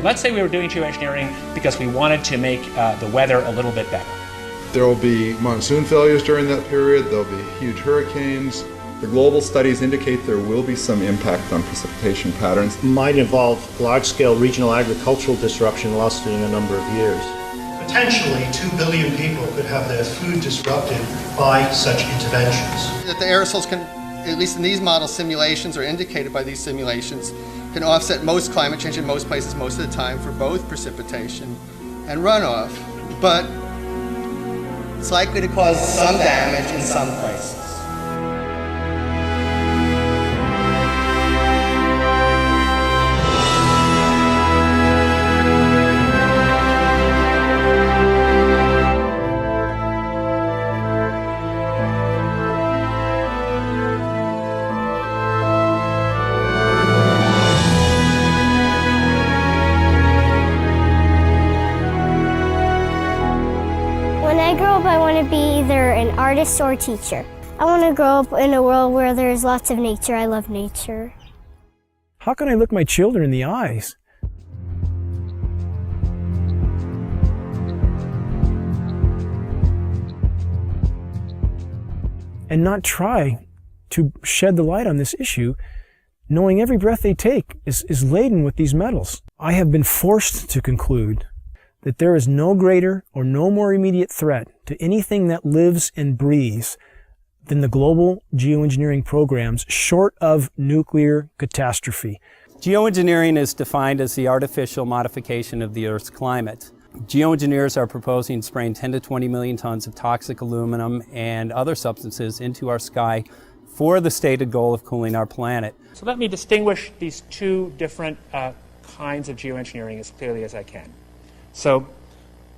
let's say we were doing geoengineering because we wanted to make the weather a little bit better. There will be monsoon failures during that period. There will be huge hurricanes. The global studies indicate there will be some impact on precipitation patterns. Might involve large-scale regional agricultural disruption lasting a number of years. Potentially 2 billion people could have their food disrupted by such interventions. That the aerosols can, at least in these model simulations or indicated by these simulations, can offset most climate change in most places most of the time for both precipitation and runoff. But it's likely to cause some damage in some places. I want to be either an artist or a teacher. I want to grow up in a world where there's lots of nature. I love nature. How can I look my children in the eyes and not try to shed the light on this issue, knowing every breath they take is laden with these metals? I have been forced to conclude that there is no greater or no more immediate threat to anything that lives and breathes than the global geoengineering programs short of nuclear catastrophe. Geoengineering is defined as the artificial modification of the Earth's climate. Geoengineers are proposing spraying 10 to 20 million tons of toxic aluminum and other substances into our sky for the stated goal of cooling our planet. So let me distinguish these two different kinds of geoengineering as clearly as I can. So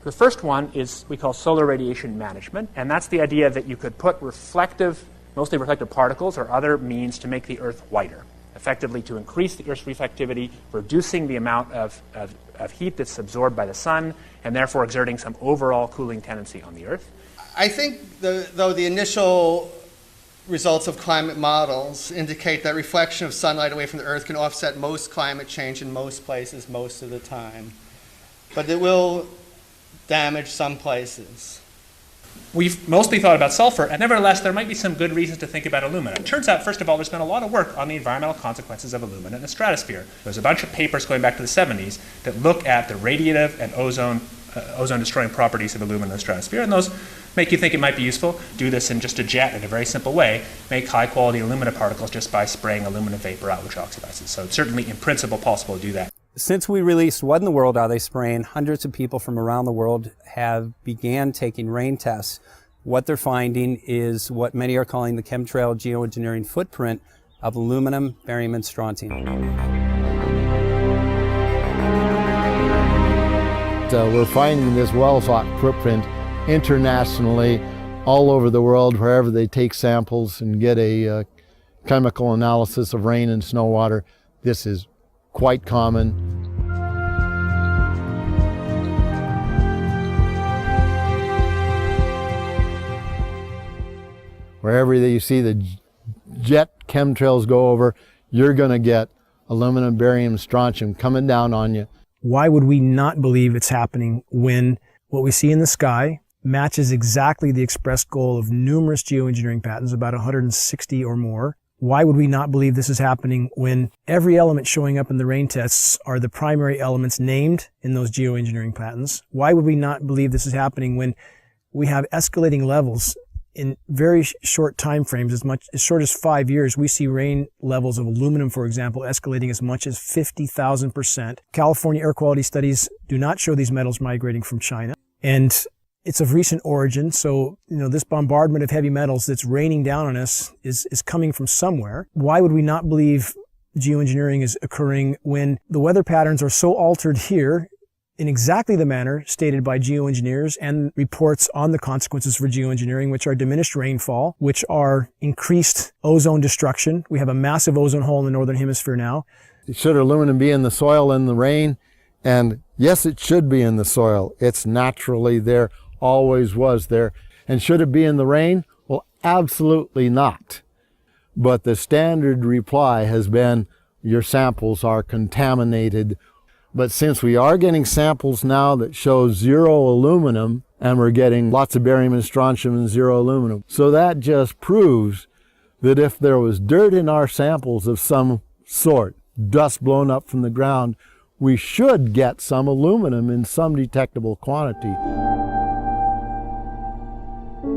the first one is we call solar radiation management, and that's the idea that you could put mostly reflective particles or other means to make the Earth whiter, effectively to increase the Earth's reflectivity, reducing the amount of heat that's absorbed by the sun, and therefore exerting some overall cooling tendency on the Earth. I think, though the initial results of climate models indicate that reflection of sunlight away from the Earth can offset most climate change in most places most of the time. But it will damage some places. We've mostly thought about sulfur, and nevertheless, there might be some good reasons to think about aluminum. It turns out, first of all, there's been a lot of work on the environmental consequences of aluminum in the stratosphere. There's a bunch of papers going back to the 70s that look at the radiative and ozone-destroying properties of aluminum in the stratosphere, and those make you think it might be useful. Do this in just a jet in a very simple way. Make high-quality aluminum particles just by spraying aluminum vapor out, which oxidizes. So it's certainly, in principle, possible to do that. Since we released What in the World Are They Spraying, hundreds of people from around the world have began taking rain tests. What they're finding is what many are calling the chemtrail geoengineering footprint of aluminum, barium, and strontium. We're finding this well-thought footprint internationally, all over the world, wherever they take samples and get a chemical analysis of rain and snow water. This is quite common. Wherever you see the jet chemtrails go over, you're going to get aluminum, barium, strontium coming down on you. Why would we not believe it's happening when what we see in the sky matches exactly the expressed goal of numerous geoengineering patents, about 160 or more? Why would we not believe this is happening when every element showing up in the rain tests are the primary elements named in those geoengineering patents? Why would we not believe this is happening when we have escalating levels in very short time frames, as short as 5 years? We see rain levels of aluminum, for example, escalating as much as 50,000%. California air quality studies do not show these metals migrating from China. And it's of recent origin, so this bombardment of heavy metals that's raining down on us is coming from somewhere. Why would we not believe geoengineering is occurring when the weather patterns are so altered here in exactly the manner stated by geoengineers and reports on the consequences for geoengineering, which are diminished rainfall, which are increased ozone destruction? We have a massive ozone hole in the northern hemisphere now. Should aluminum be in the soil in the rain? And yes, it should be in the soil. It's naturally there. Always was there. And should it be in the rain? Well, absolutely not. But the standard reply has been your samples are contaminated But since we are getting samples now that show 0 aluminum, and we're getting lots of barium and strontium and 0 aluminum, so that just proves that if there was dirt in our samples of some sort, dust blown up from the ground, we should get some aluminum in some detectable quantity.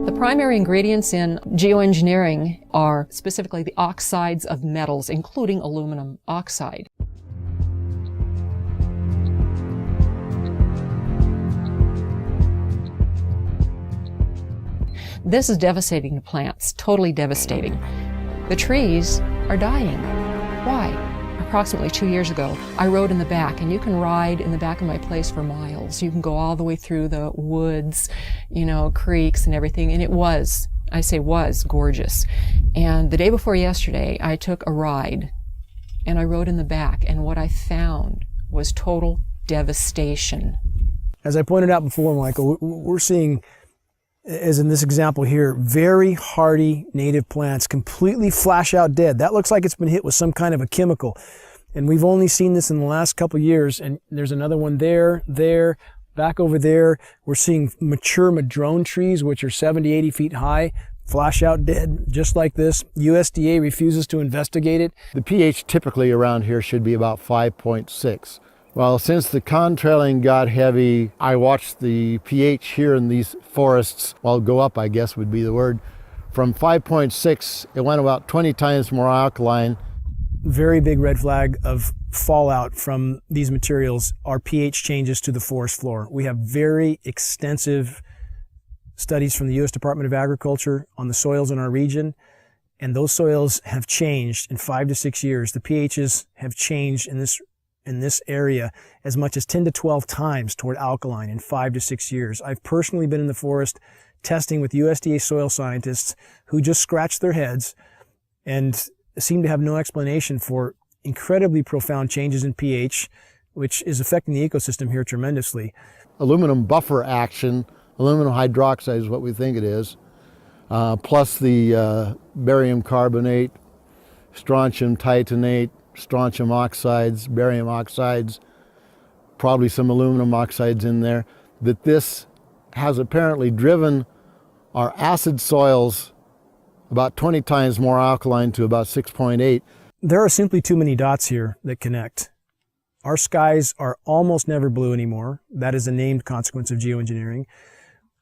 The primary ingredients in geoengineering are specifically the oxides of metals, including aluminum oxide. This is devastating to plants, totally devastating. The trees are dying. Why? Approximately 2 years ago, I rode in the back, and you can ride in the back of my place for miles. You can go all the way through the woods, creeks and everything, and it was, I say was, gorgeous. And the day before yesterday, I took a ride, and I rode in the back, and what I found was total devastation. As I pointed out before, Michael, we're seeing, as in this example here, very hardy native plants completely flash out dead. That looks like it's been hit with some kind of a chemical. And we've only seen this in the last couple of years. And there's another one there, back over there. We're seeing mature madrone trees, which are 70, 80 feet high, flash out dead, just like this. USDA refuses to investigate it. The pH typically around here should be about 5.6. Well, since the contrailing got heavy, I watched the pH here in these forests, well, go up, I guess would be the word. From 5.6, it went about 20 times more alkaline. Very big red flag of fallout from these materials are pH changes to the forest floor. We have very extensive studies from the U.S. Department of Agriculture on the soils in our region, and those soils have changed in 5 to 6 years. The pHs have changed in this area as much as 10 to 12 times toward alkaline in 5 to 6 years. I've personally been in the forest testing with USDA soil scientists who just scratch their heads and seem to have no explanation for incredibly profound changes in pH, which is affecting the ecosystem here tremendously. Aluminum buffer action, aluminum hydroxide is what we think it is, plus the barium carbonate, strontium titanate, strontium oxides, barium oxides, probably some aluminum oxides in there, that this has apparently driven our acid soils about 20 times more alkaline to about 6.8. There are simply too many dots here that connect. Our skies are almost never blue anymore. That is a named consequence of geoengineering.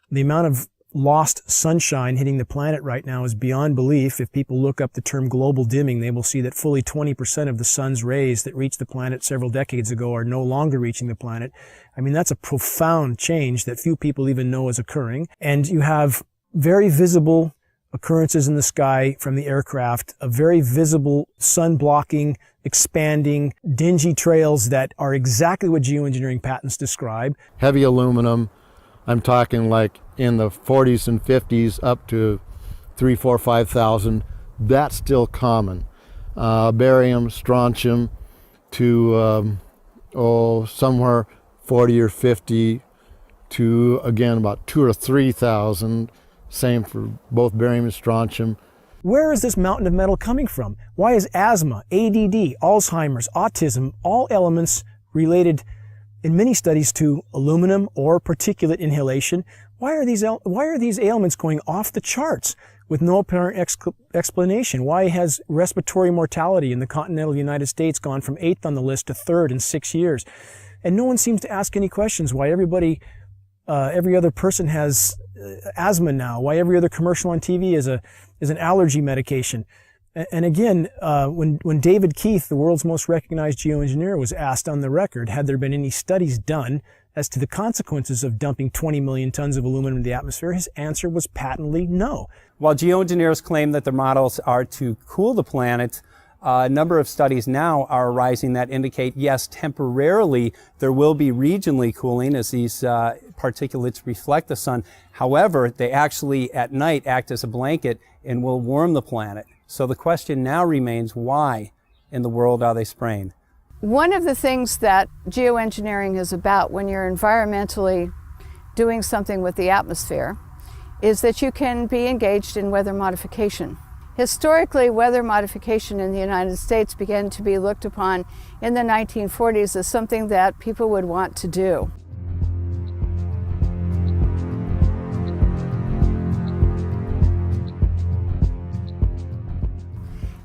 The amount of lost sunshine hitting the planet right now is beyond belief. If people look up the term global dimming, they will see that fully 20% of the sun's rays that reached the planet several decades ago are no longer reaching the planet. I mean, that's a profound change that few people even know is occurring. And you have very visible occurrences in the sky from the aircraft, a very visible sun-blocking, expanding, dingy trails that are exactly what geoengineering patents describe. Heavy aluminum, I'm talking like in the 40s and 50s up to 3, 4, 5,000. That's still common. Barium, strontium to somewhere 40 or 50 to, again, about 2,000 or 3,000. Same for both barium and strontium. Where is this mountain of metal coming from? Why is asthma, ADD, Alzheimer's, autism, all elements related in many studies to aluminum or particulate inhalation? Why are these ailments going off the charts with no apparent explanation? Why has respiratory mortality in the continental United States gone from 8th on the list to 3rd in 6 years? And no one seems to ask any questions. Why every other person has asthma now? Why every other commercial on TV is an allergy medication? And again, when David Keith, the world's most recognized geoengineer, was asked on the record, had there been any studies done as to the consequences of dumping 20 million tons of aluminum in the atmosphere, his answer was patently no. While geoengineers claim that their models are to cool the planet, a number of studies now are arising that indicate, yes, temporarily there will be regionally cooling as these particulates reflect the sun. However, they actually at night act as a blanket and will warm the planet. So the question now remains, why in the world are they spraying? One of the things that geoengineering is about when you're environmentally doing something with the atmosphere is that you can be engaged in weather modification. Historically, weather modification in the United States began to be looked upon in the 1940s as something that people would want to do.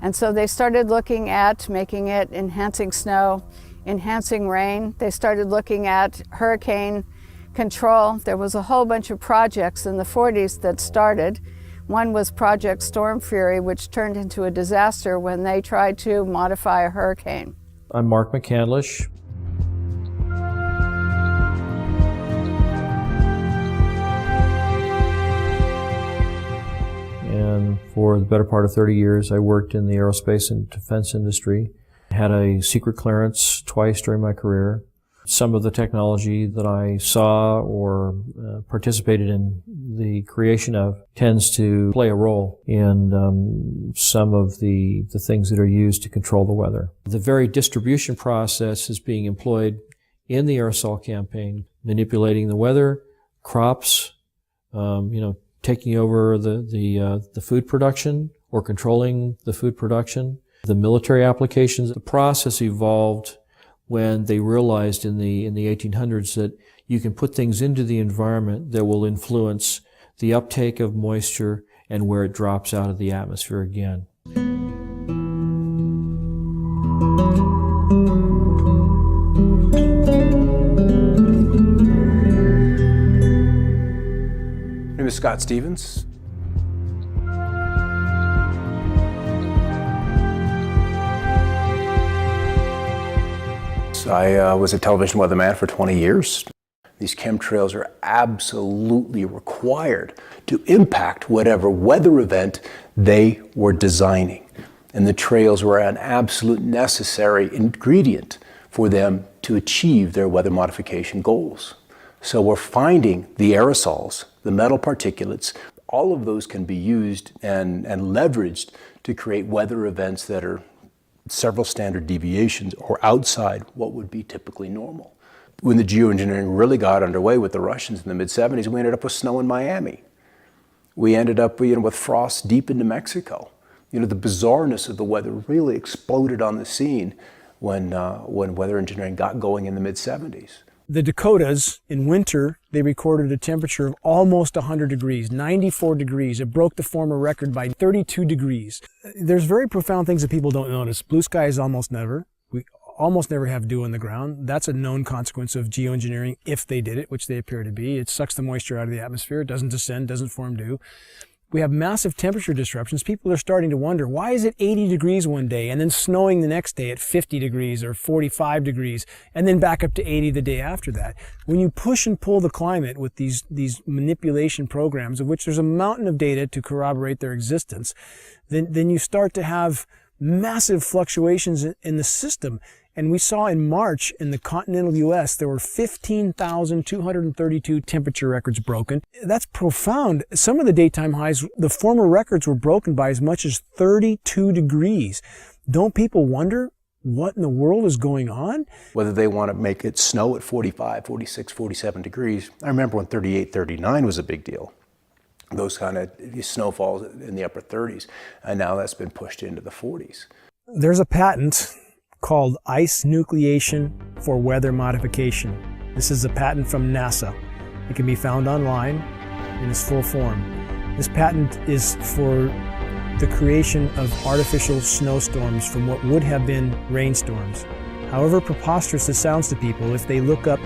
And so they started looking at making it enhancing snow, enhancing rain. They started looking at hurricane control. There was a whole bunch of projects in the 40s that started. One was Project Storm Fury, which turned into a disaster when they tried to modify a hurricane. I'm Mark McCandlish. And for the better part of 30 years, I worked in the aerospace and defense industry. Had a secret clearance twice during my career. Some of the technology that I saw or participated in the creation of tends to play a role in some of the things that are used to control the weather. The very distribution process is being employed in the aerosol campaign, manipulating the weather, crops, taking over the food production or controlling the food production. The military applications, the process evolved when they realized in the 1800s that you can put things into the environment that will influence the uptake of moisture and where it drops out of the atmosphere again. My name is Scott Stevens. I was a television weatherman for 20 years. These chemtrails are absolutely required to impact whatever weather event they were designing. And the trails were an absolute necessary ingredient for them to achieve their weather modification goals. So we're finding the aerosols, the metal particulates, all of those can be used and leveraged to create weather events that are several standard deviations or outside what would be typically normal. When the geoengineering really got underway with the Russians in the mid-70s, we ended up with snow in Miami. We ended up with frost deep into Mexico. The bizarreness of the weather really exploded on the scene when weather engineering got going in the mid-70s. The Dakotas, in winter, they recorded a temperature of almost 100 degrees, 94 degrees. It broke the former record by 32 degrees. There's very profound things that people don't notice. Blue skies almost never. We almost never have dew on the ground. That's a known consequence of geoengineering if they did it, which they appear to be. It sucks the moisture out of the atmosphere. It doesn't descend, doesn't form dew. We have massive temperature disruptions. People are starting to wonder, why is it 80 degrees one day and then snowing the next day at 50 degrees or 45 degrees and then back up to 80 the day after that? When you push and pull the climate with these manipulation programs, of which there's a mountain of data to corroborate their existence, then you start to have massive fluctuations in the system. And we saw in March in the continental U.S., there were 15,232 temperature records broken. That's profound. Some of the daytime highs, the former records were broken by as much as 32 degrees. Don't people wonder what in the world is going on? Whether they want to make it snow at 45, 46, 47 degrees. I remember when 38, 39 was a big deal. Those kind of snowfalls in the upper 30s. And now that's been pushed into the 40s. There's a patent called ice nucleation for weather modification. This is a patent from NASA. It can be found online in its full form. This patent is for the creation of artificial snowstorms from what would have been rainstorms. However preposterous it sounds to people, if they look up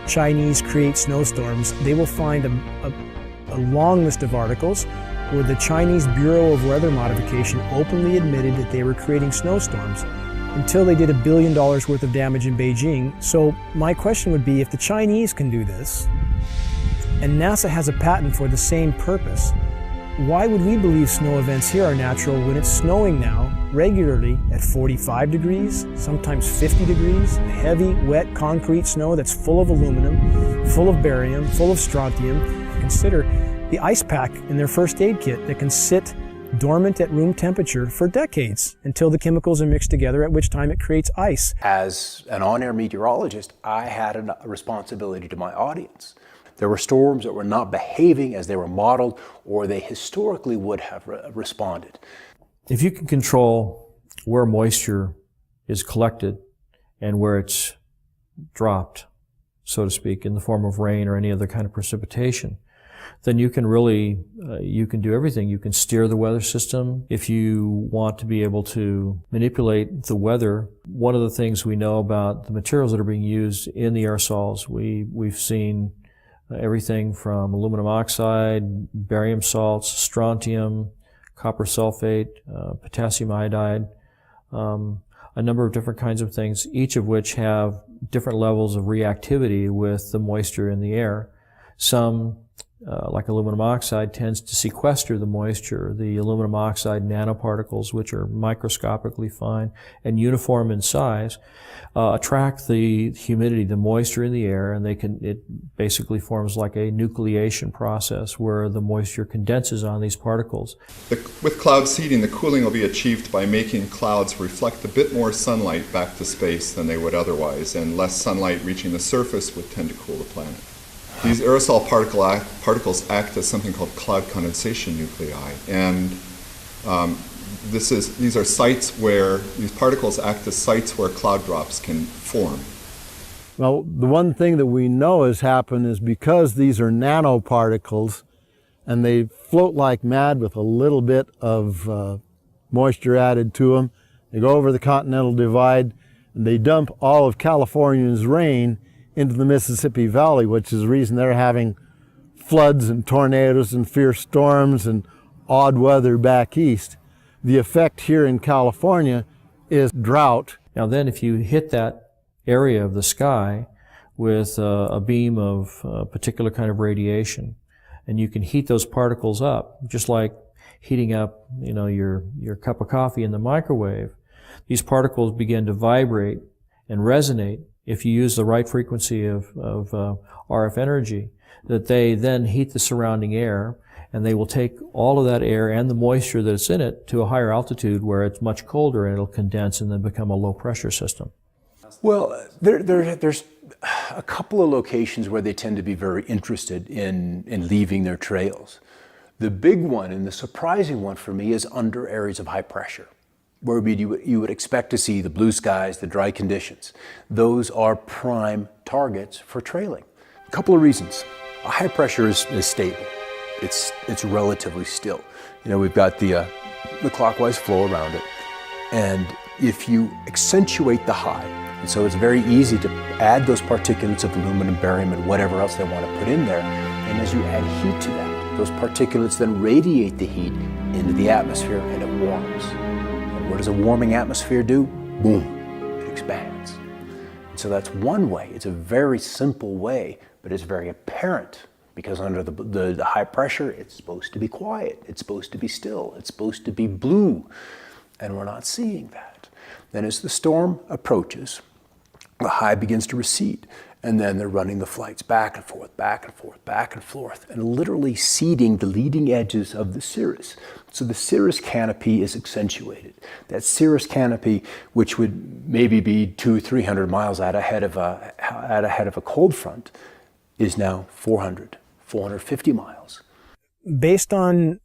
Chinese create snowstorms, they will find a long list of articles where the Chinese Bureau of Weather Modification openly admitted that they were creating snowstorms until they did $1 billion worth of damage in Beijing. So my question would be, if the Chinese can do this, and NASA has a patent for the same purpose, why would we believe snow events here are natural when it's snowing now regularly at 45 degrees, sometimes 50 degrees, heavy, wet, concrete snow that's full of aluminum, full of barium, full of strontium? Consider the ice pack in their first aid kit that can sit dormant at room temperature for decades until the chemicals are mixed together, at which time it creates ice. As an on-air meteorologist, I had a responsibility to my audience. There were storms that were not behaving as they were modeled or they historically would have responded. If you can control where moisture is collected and where it's dropped, so to speak, in the form of rain or any other kind of precipitation, then you can really, you can do everything. You can steer the weather system. If you want to be able to manipulate the weather, one of the things we know about the materials that are being used in the aerosols, we've seen everything from aluminum oxide, barium salts, strontium, copper sulfate, potassium iodide, a number of different kinds of things, each of which have different levels of reactivity with the moisture in the air. Some, like aluminum oxide, tends to sequester the moisture. The aluminum oxide nanoparticles, which are microscopically fine and uniform in size, attract the humidity, the moisture in the air, and it basically forms like a nucleation process where the moisture condenses on these particles. With cloud seeding, the cooling will be achieved by making clouds reflect a bit more sunlight back to space than they would otherwise, and less sunlight reaching the surface would tend to cool the planet. These aerosol particles act as something called cloud condensation nuclei, and these are sites where these particles act as sites where cloud drops can form. Well, the one thing that we know has happened is because these are nanoparticles and they float like mad with a little bit of moisture added to them, they go over the Continental Divide and they dump all of California's rain into the Mississippi Valley, which is the reason they're having floods and tornadoes and fierce storms and odd weather back east. The effect here in California is drought. Now then, if you hit that area of the sky with a beam of a particular kind of radiation, and you can heat those particles up, just like heating up, your cup of coffee in the microwave, these particles begin to vibrate and resonate if you use the right frequency of RF energy, that they then heat the surrounding air, and they will take all of that air and the moisture that's in it to a higher altitude where it's much colder, and it'll condense and then become a low pressure system. Well, there's a couple of locations where they tend to be very interested in leaving their trails. The big one and the surprising one for me is under areas of high pressure, where you would expect to see the blue skies, the dry conditions. Those are prime targets for trailing. A couple of reasons. High pressure is stable. It's relatively still. We've got the clockwise flow around it. And if you accentuate the high, and so it's very easy to add those particulates of aluminum, barium, and whatever else they want to put in there. And as you add heat to that, those particulates then radiate the heat into the atmosphere and it warms. What does a warming atmosphere do? Boom, it expands. And so that's one way. It's a very simple way, but it's very apparent because under the high pressure, it's supposed to be quiet. It's supposed to be still. It's supposed to be blue. And we're not seeing that. Then as the storm approaches, the high begins to recede. And then they're running the flights back and forth, back and forth, back and forth, and literally seeding the leading edges of the cirrus. So the cirrus canopy is accentuated. That cirrus canopy, which would maybe be 200-300 miles out ahead of a cold front, is now 450 miles. Based on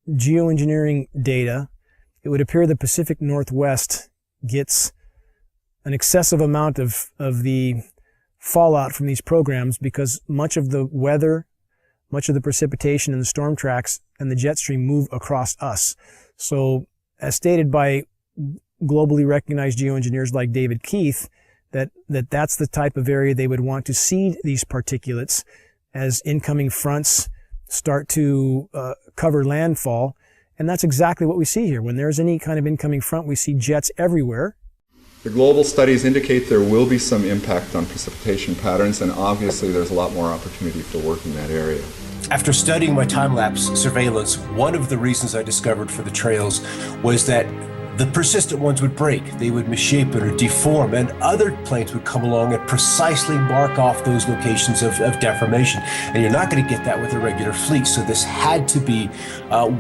geoengineering data, it would appear the Pacific Northwest gets an excessive amount of the fallout from these programs because much of the weather, much of the precipitation and the storm tracks and the jet stream move across us. So as stated by globally recognized geoengineers like David Keith, that's the type of area they would want to seed these particulates as incoming fronts start to cover landfall. And that's exactly what we see here. When there's any kind of incoming front, we see jets everywhere. The global studies indicate there will be some impact on precipitation patterns, and obviously there's a lot more opportunity for work in that area. After studying my time-lapse surveillance, one of the reasons I discovered for the trails was that the persistent ones would break, they would misshapen or deform, and other planes would come along and precisely mark off those locations of deformation. And you're not going to get that with a regular fleet, so this had to be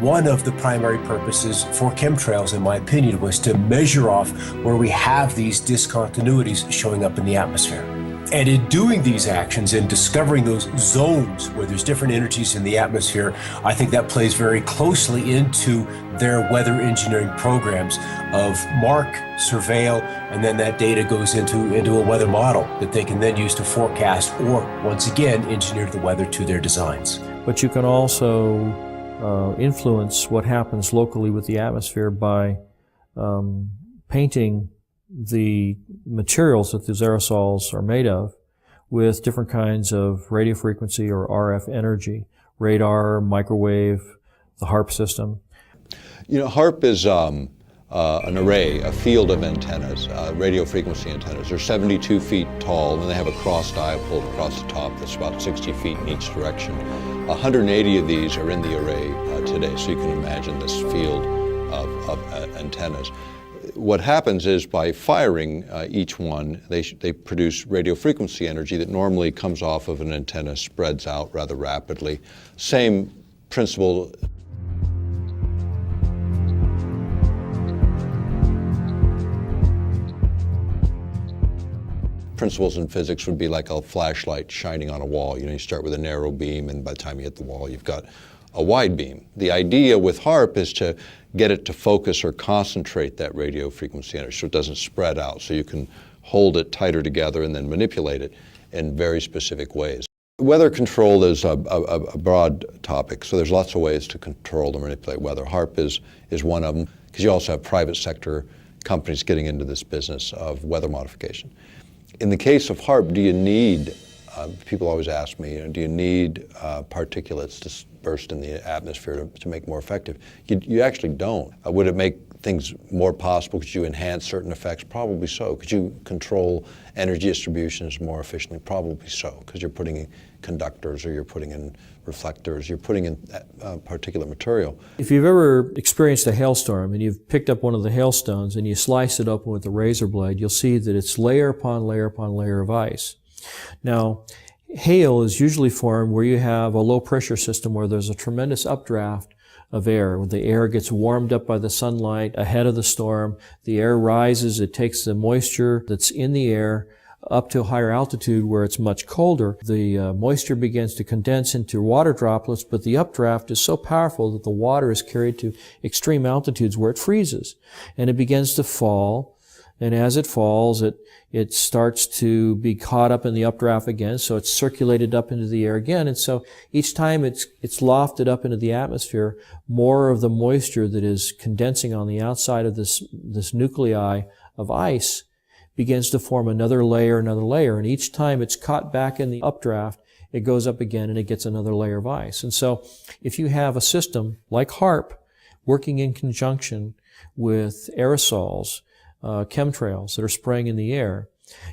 one of the primary purposes for chemtrails, in my opinion, was to measure off where we have these discontinuities showing up in the atmosphere. And in doing these actions and discovering those zones where there's different energies in the atmosphere, I think that plays very closely into their weather engineering programs of mark, surveil, and then that data goes into a weather model that they can then use to forecast or, once again, engineer the weather to their designs. But you can also influence what happens locally with the atmosphere by painting the materials that these aerosols are made of with different kinds of radio frequency or RF energy, radar, microwave, the HARP system. You know, HARP is an array, a field of antennas, radio frequency antennas. They're 72 feet tall, and they have a cross dipole across the top that's about 60 feet in each direction. 180 of these are in the array today, so you can imagine this field of antennas. What happens is by firing each one, they produce radio frequency energy that normally comes off of an antenna, spreads out rather rapidly. Same principle. Principles in physics would be like a flashlight shining on a wall. You know, you start with a narrow beam, and by the time you hit the wall, you've got a wide beam. The idea with HARP is to get it to focus or concentrate that radio frequency energy so it doesn't spread out, so you can hold it tighter together and then manipulate it in very specific ways. Weather control is a broad topic, so there's lots of ways to control and manipulate weather. HARP is one of them, because you also have private sector companies getting into this business of weather modification. In the case of HARP, do you need, people always ask me, do you need particulates to burst in the atmosphere to make more effective? You actually don't. Would it make things more possible? Could you enhance certain effects? Probably so. Could you control energy distributions more efficiently? Probably so, because you're putting in conductors, or you're putting in reflectors, you're putting in particulate material. If you've ever experienced a hailstorm and you've picked up one of the hailstones and you slice it open with a razor blade, you'll see that it's layer upon layer upon layer of ice. Now, hail is usually formed where you have a low pressure system where there's a tremendous updraft of air. When the air gets warmed up by the sunlight ahead of the storm, the air rises, it takes the moisture that's in the air up to a higher altitude where it's much colder. The moisture begins to condense into water droplets, but the updraft is so powerful that the water is carried to extreme altitudes where it freezes. And it begins to fall, and as it falls, it starts to be caught up in the updraft again, so it's circulated up into the air again. And so each time it's lofted up into the atmosphere, more of the moisture that is condensing on the outside of this nuclei of ice begins to form another layer, and each time it's caught back in the updraft, it goes up again and it gets another layer of ice. And so if you have a system like HARP working in conjunction with aerosols, chemtrails that are spraying in the air,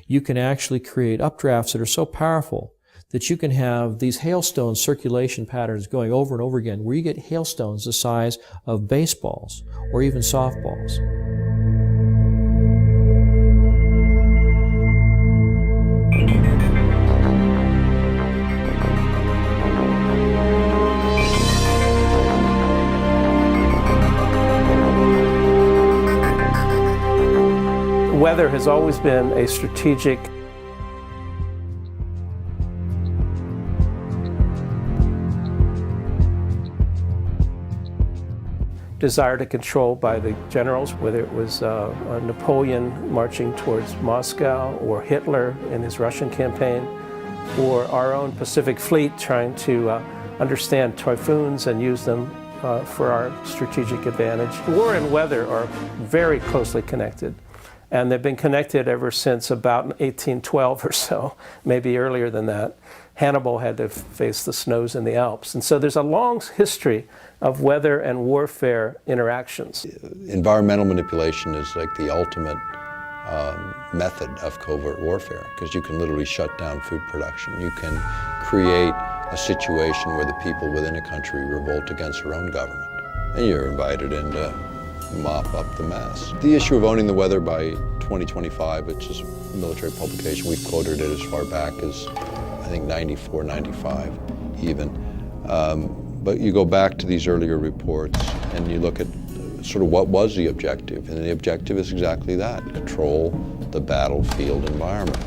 you can actually create updrafts that are so powerful that you can have these hailstone circulation patterns going over and over again, where you get hailstones the size of baseballs or even softballs. Weather has always been a strategic desire to control by the generals, whether it was Napoleon marching towards Moscow, or Hitler in his Russian campaign, or our own Pacific Fleet trying to understand typhoons and use them for our strategic advantage. War and weather are very closely connected. And they've been connected ever since about 1812 or so, maybe earlier than that. Hannibal had to face the snows in the Alps. And so there's a long history of weather and warfare interactions. Environmental manipulation is like the ultimate method of covert warfare, because you can literally shut down food production. You can create a situation where the people within a country revolt against their own government, and you're invited in to mop up the mess. The issue of owning the weather by 2025, which is a military publication, we've quoted it as far back as, I think, 94, 95 even. But you go back to these earlier reports and you look at sort of what was the objective, and the objective is exactly that: control the battlefield environment.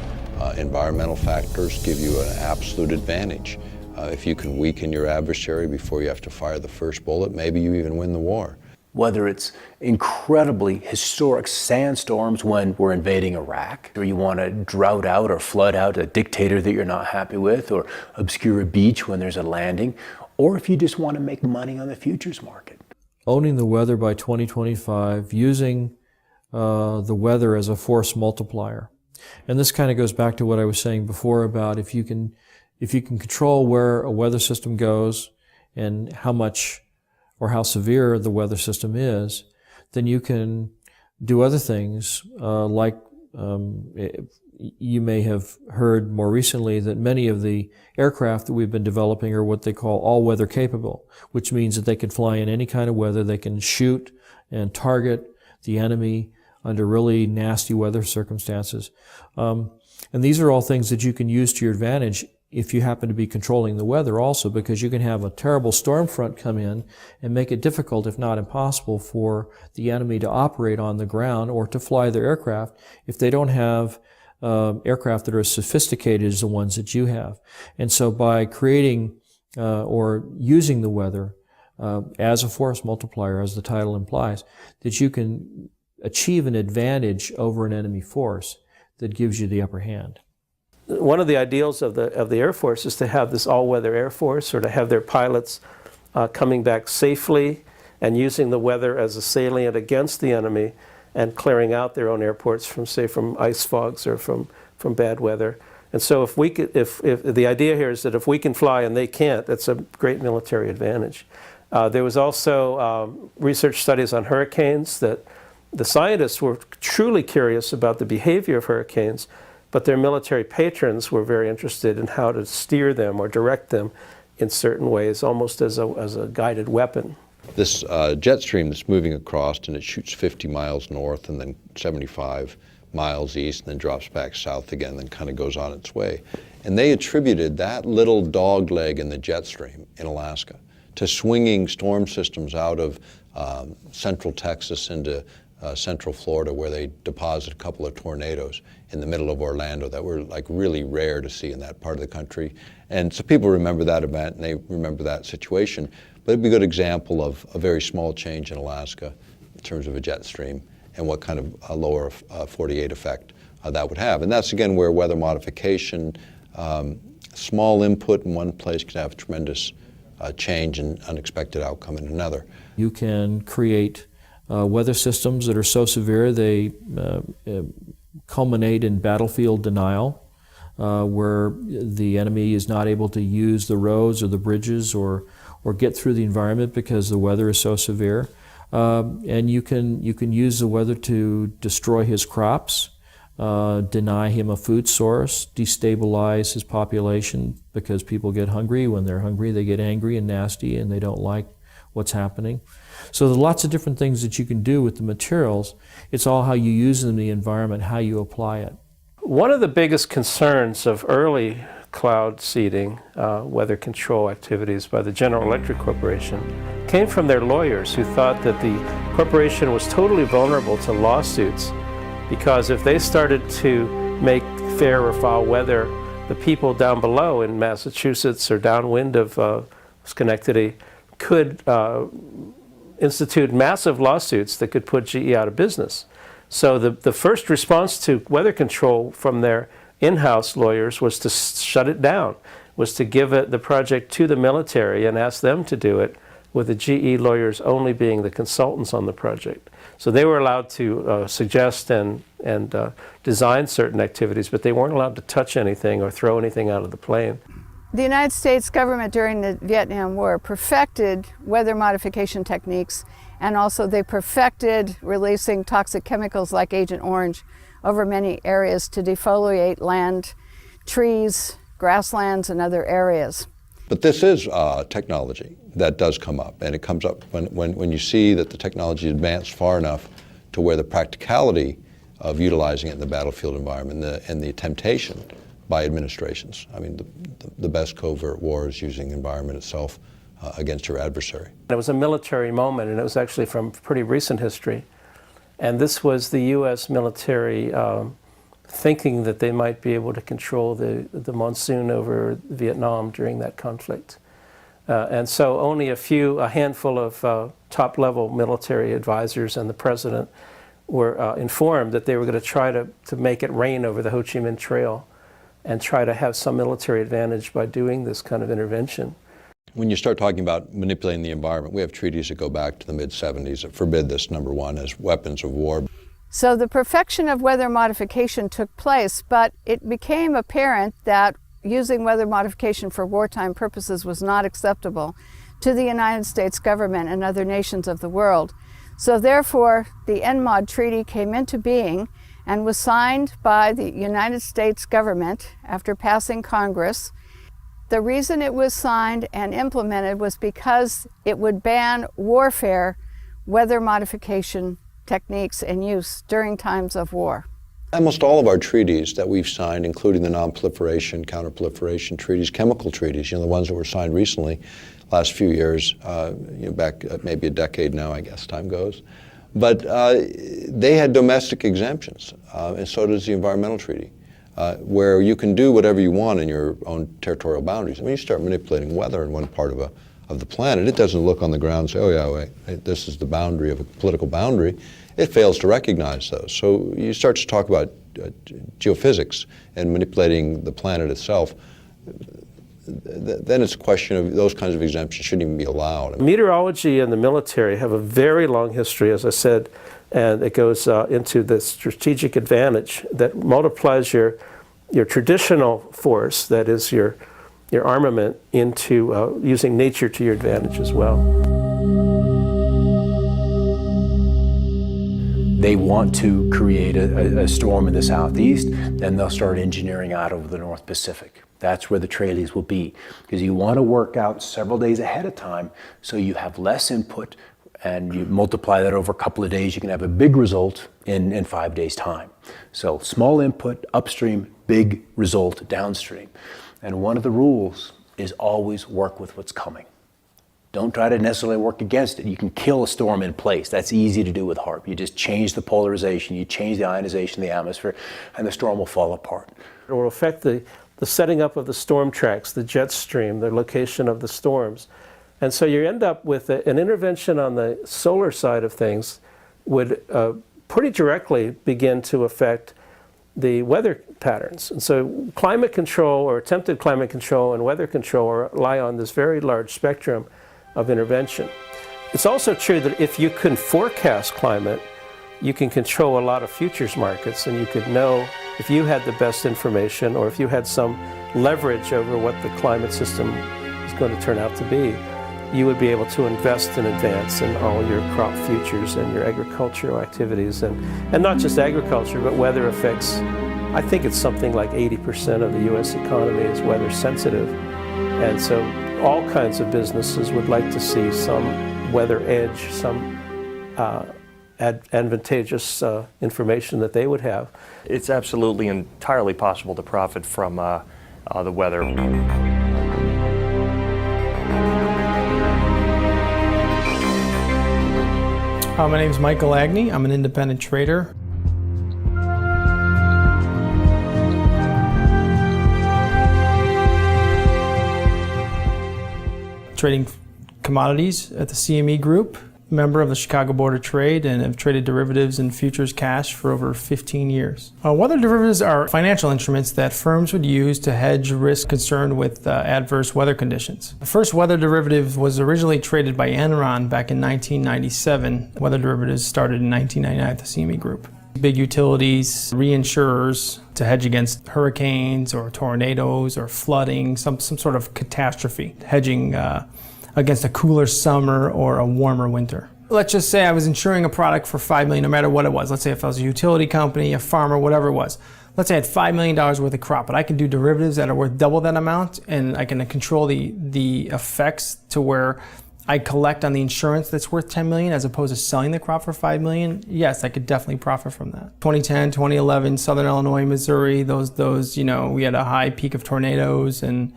Environmental factors give you an absolute advantage. If you can weaken your adversary before you have to fire the first bullet, maybe you even win the war. Whether it's incredibly historic sandstorms when we're invading Iraq, or you want to drought out or flood out a dictator that you're not happy with, or obscure a beach when there's a landing, or if you just want to make money on the futures market. Owning the weather by 2025, using the weather as a force multiplier. And this kind of goes back to what I was saying before about if you can control where a weather system goes and how much or how severe the weather system is, then you can do other things like you may have heard more recently that many of the aircraft that we've been developing are what they call all-weather capable, which means that they can fly in any kind of weather. They can shoot and target the enemy under really nasty weather circumstances. And these are all things that you can use to your advantage if you happen to be controlling the weather also, because you can have a terrible storm front come in and make it difficult, if not impossible, for the enemy to operate on the ground or to fly their aircraft if they don't have aircraft that are as sophisticated as the ones that you have. And so by creating or using the weather as a force multiplier, as the title implies, that you can achieve an advantage over an enemy force that gives you the upper hand. One of the ideals of the Air Force is to have this all-weather Air Force, or to have their pilots coming back safely and using the weather as a salient against the enemy and clearing out their own airports from, say, from ice fogs or from bad weather. And so if the idea here is that if we can fly and they can't, that's a great military advantage. There was also research studies on hurricanes that the scientists were truly curious about the behavior of hurricanes, but their military patrons were very interested in how to steer them or direct them in certain ways, almost as a guided weapon. This jet stream that's moving across, and it shoots 50 miles north and then 75 miles east and then drops back south again, then kind of goes on its way. And they attributed that little dog leg in the jet stream in Alaska to swinging storm systems out of central Texas into central Florida, where they deposited a couple of tornadoes in the middle of Orlando that were like really rare to see in that part of the country. And so people remember that event and they remember that situation. But it'd be a good example of a very small change in Alaska in terms of a jet stream and what kind of a lower 48 effect that would have. And that's again where weather modification, small input in one place can have tremendous change and unexpected outcome in another. You can create weather systems that are so severe they culminate in battlefield denial, where the enemy is not able to use the roads or the bridges or get through the environment because the weather is so severe. And you can use the weather to destroy his crops, deny him a food source, destabilize his population because people get hungry. When they're hungry, they get angry and nasty and they don't like what's happening. So there's lots of different things that you can do with the materials. It's all how you use them in the environment, how you apply it. One of the biggest concerns of early cloud seeding, weather control activities by the General Electric Corporation came from their lawyers, who thought that the corporation was totally vulnerable to lawsuits, because if they started to make fair or foul weather, the people down below in Massachusetts or downwind of Schenectady could institute massive lawsuits that could put GE out of business. So the first response to weather control from their in-house lawyers was to shut it down, was to give the project to the military and ask them to do it, with the GE lawyers only being the consultants on the project. So they were allowed to suggest and design certain activities, but they weren't allowed to touch anything or throw anything out of the plane. The United States government during the Vietnam War perfected weather modification techniques, and also they perfected releasing toxic chemicals like Agent Orange over many areas to defoliate land, trees, grasslands, and other areas. But this is technology that does come up, and it comes up when you see that the technology is advanced far enough to where the practicality of utilizing it in the battlefield environment and the temptation by administrations. I mean, the best covert war is using the environment itself against your adversary. It was a military moment, and it was actually from pretty recent history. And this was the U.S. military thinking that they might be able to control the monsoon over Vietnam during that conflict. And so only a handful of top-level military advisors and the president were informed that they were going to try to make it rain over the Ho Chi Minh Trail and try to have some military advantage by doing this kind of intervention. When you start talking about manipulating the environment, we have treaties that go back to the mid-70s that forbid this, number one, as weapons of war. So the perfection of weather modification took place, but it became apparent that using weather modification for wartime purposes was not acceptable to the United States government and other nations of the world. So therefore, the NMOD Treaty came into being and was signed by the United States government after passing Congress. The reason it was signed and implemented was because it would ban warfare, weather modification techniques and use during times of war. Almost all of our treaties that we've signed, including the non-proliferation, counter-proliferation treaties, chemical treaties, the ones that were signed recently, last few years, back maybe a decade now, I guess time goes. But they had domestic exemptions, and so does the environmental treaty, where you can do whatever you want in your own territorial boundaries. When you start manipulating weather in one part of the planet, it doesn't look on the ground and say, oh yeah, wait, this is the boundary of a political boundary. It fails to recognize those. So you start to talk about geophysics and manipulating the planet itself, then it's a question of those kinds of exemptions shouldn't even be allowed. Meteorology and the military have a very long history, as I said, and it goes into the strategic advantage that multiplies your traditional force, that is your armament, into using nature to your advantage as well. They want to create a storm in the southeast, then they'll start engineering out over the North Pacific. That's where the trailies will be, because you want to work out several days ahead of time so you have less input, and you multiply that over a couple of days, you can have a big result in 5 days' time. So small input upstream, big result downstream. And one of the rules is always work with what's coming. Don't try to necessarily work against it. You can kill a storm in place. That's easy to do with HAARP. You just change the polarization, you change the ionization of the atmosphere, and the storm will fall apart. It will affect the setting up of the storm tracks, the jet stream, the location of the storms. And so you end up with an intervention on the solar side of things would pretty directly begin to affect the weather patterns. And so climate control, or attempted climate control, and weather control lie on this very large spectrum of intervention. It's also true that if you can forecast climate, you can control a lot of futures markets, and you could know if you had the best information, or if you had some leverage over what the climate system is going to turn out to be, you would be able to invest in advance in all your crop futures and your agricultural activities, and not just agriculture, but weather affects. I think it's something like 80% of the U.S. economy is weather sensitive, and so all kinds of businesses would like to see some weather edge, some advantageous information that they would have. It's absolutely entirely possible to profit from the weather. My name is Michael Agney. I'm an independent trader. Trading commodities at the CME Group, member of the Chicago Board of Trade, and have traded derivatives and futures cash for over 15 years. Weather derivatives are financial instruments that firms would use to hedge risk concerned with adverse weather conditions. The first weather derivative was originally traded by Enron back in 1997. Weather derivatives started in 1999 at the CME Group. Big utilities, reinsurers to hedge against hurricanes or tornadoes or flooding, some sort of catastrophe, hedging against a cooler summer or a warmer winter. Let's just say I was insuring a product for $5 million, no matter what it was. Let's say if I was a utility company, a farmer, whatever it was. Let's say I had $5 million worth of crop, but I can do derivatives that are worth double that amount, and I can control the effects to where I collect on the insurance that's worth $10 million as opposed to selling the crop for $5 million. Yes, I could definitely profit from that. 2010, 2011, Southern Illinois, Missouri, those we had a high peak of tornadoes and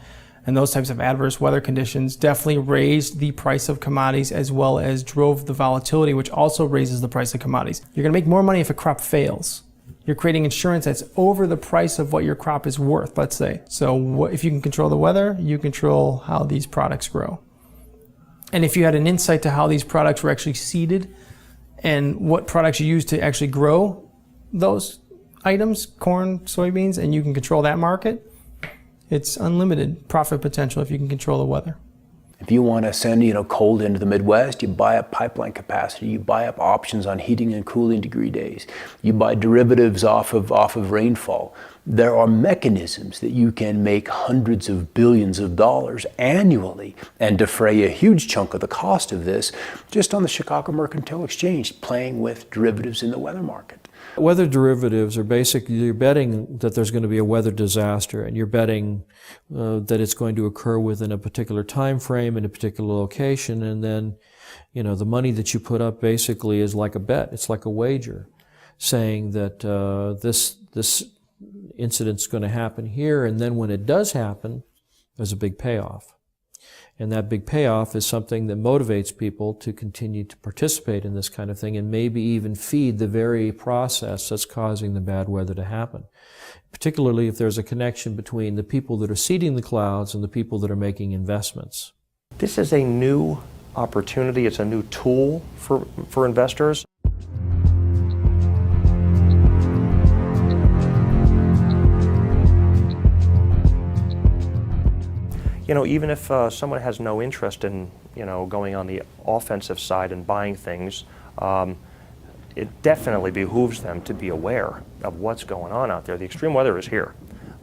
those types of adverse weather conditions definitely raised the price of commodities as well as drove the volatility, which also raises the price of commodities. You're going to make more money if a crop fails. You're creating insurance that's over the price of what your crop is worth, let's say. So if you can control the weather, you control how these products grow. And if you had an insight to how these products were actually seeded and what products you use to actually grow those items, corn, soybeans, and you can control that market, it's unlimited profit potential if you can control the weather. If you want to send, cold into the Midwest, you buy up pipeline capacity, you buy up options on heating and cooling degree days, you buy derivatives off of rainfall. There are mechanisms that you can make hundreds of billions of dollars annually and defray a huge chunk of the cost of this just on the Chicago Mercantile Exchange, playing with derivatives in the weather market. Weather derivatives are basically, you're betting that there's going to be a weather disaster, and you're betting that it's going to occur within a particular time frame in a particular location, and then, the money that you put up basically is like a bet. It's like a wager, saying that this incident's going to happen here, and then when it does happen, there's a big payoff. And that big payoff is something that motivates people to continue to participate in this kind of thing and maybe even feed the very process that's causing the bad weather to happen. Particularly if there's a connection between the people that are seeding the clouds and the people that are making investments. This is a new opportunity. It's a new tool for investors. Even if someone has no interest in, going on the offensive side and buying things, it definitely behooves them to be aware of what's going on out there. The extreme weather is here,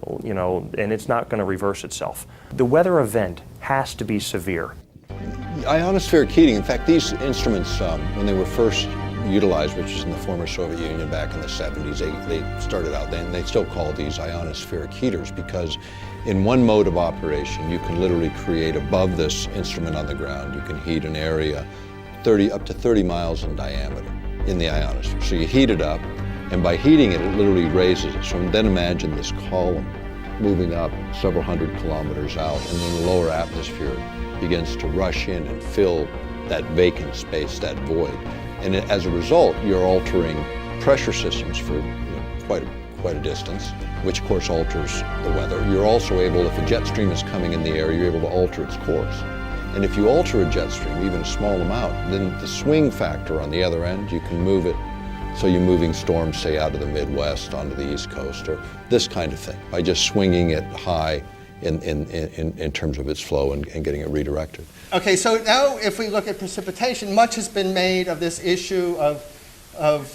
and it's not going to reverse itself. The weather event has to be severe. Ionospheric heating, in fact, these instruments, when they were first utilized, which is in the former Soviet Union back in the 70s, they started out, and they still call these ionospheric heaters because in one mode of operation, you can literally create above this instrument on the ground, you can heat an area up to 30 miles in diameter in the ionosphere. So you heat it up, and by heating it, it literally raises it. So then imagine this column moving up several hundred kilometers out, and then the lower atmosphere begins to rush in and fill that vacant space, that void. And as a result, you're altering pressure systems for quite a distance, which of course alters the weather. You're also able, if a jet stream is coming in the air, you're able to alter its course. And if you alter a jet stream, even a small amount, then the swing factor on the other end, you can move it so you're moving storms, say, out of the Midwest onto the East Coast, or this kind of thing, by just swinging it high in terms of its flow and getting it redirected. Okay, so now if we look at precipitation, much has been made of this issue of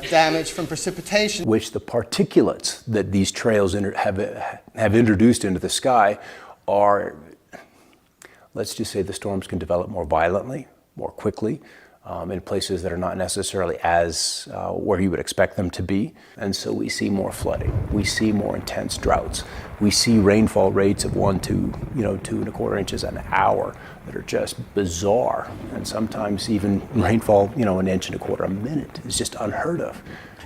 damage from precipitation. Which the particulates that these trails have introduced into the sky are, let's just say the storms can develop more violently, more quickly, in places that are not necessarily as where you would expect them to be. And so we see more flooding. We see more intense droughts. We see rainfall rates of 1 to 2.25 inches an hour that are just bizarre. And sometimes even rainfall, 1.25 inches a minute is just unheard of.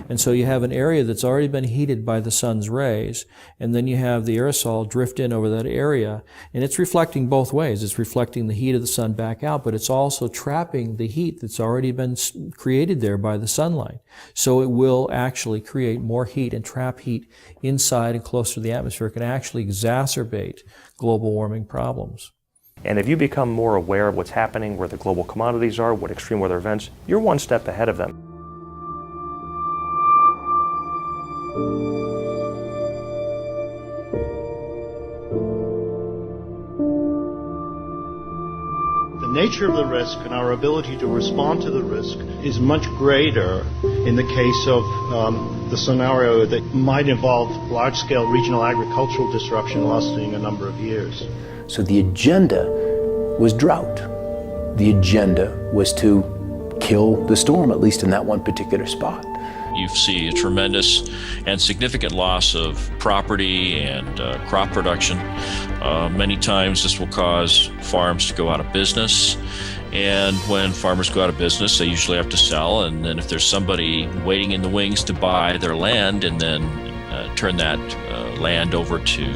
And so you have an area that's already been heated by the sun's rays, and then you have the aerosol drift in over that area, and it's reflecting both ways. It's reflecting the heat of the sun back out, but it's also trapping the heat that's already been created there by the sunlight. So it will actually create more heat and trap heat inside and closer to the atmosphere. It can actually exacerbate global warming problems. And if you become more aware of what's happening, where the global commodities are, what extreme weather events, you're one step ahead of them. The nature of the risk and our ability to respond to the risk is much greater in the case of the scenario that might involve large-scale regional agricultural disruption lasting a number of years. So the agenda was drought. The agenda was to kill the storm, at least in that one particular spot. You see a tremendous and significant loss of property and crop production. Many times this will cause farms to go out of business. And when farmers go out of business, they usually have to sell. And then if there's somebody waiting in the wings to buy their land and then turn that land over to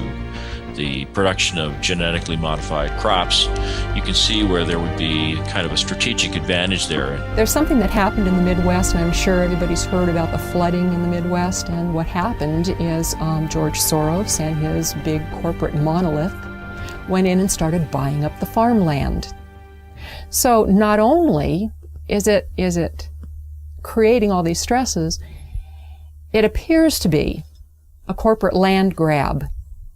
the production of genetically modified crops, you can see where there would be kind of a strategic advantage there. There's something that happened in the Midwest, and I'm sure everybody's heard about the flooding in the Midwest. And what happened is George Soros and his big corporate monolith went in and started buying up the farmland. So not only is it creating all these stresses, it appears to be a corporate land grab.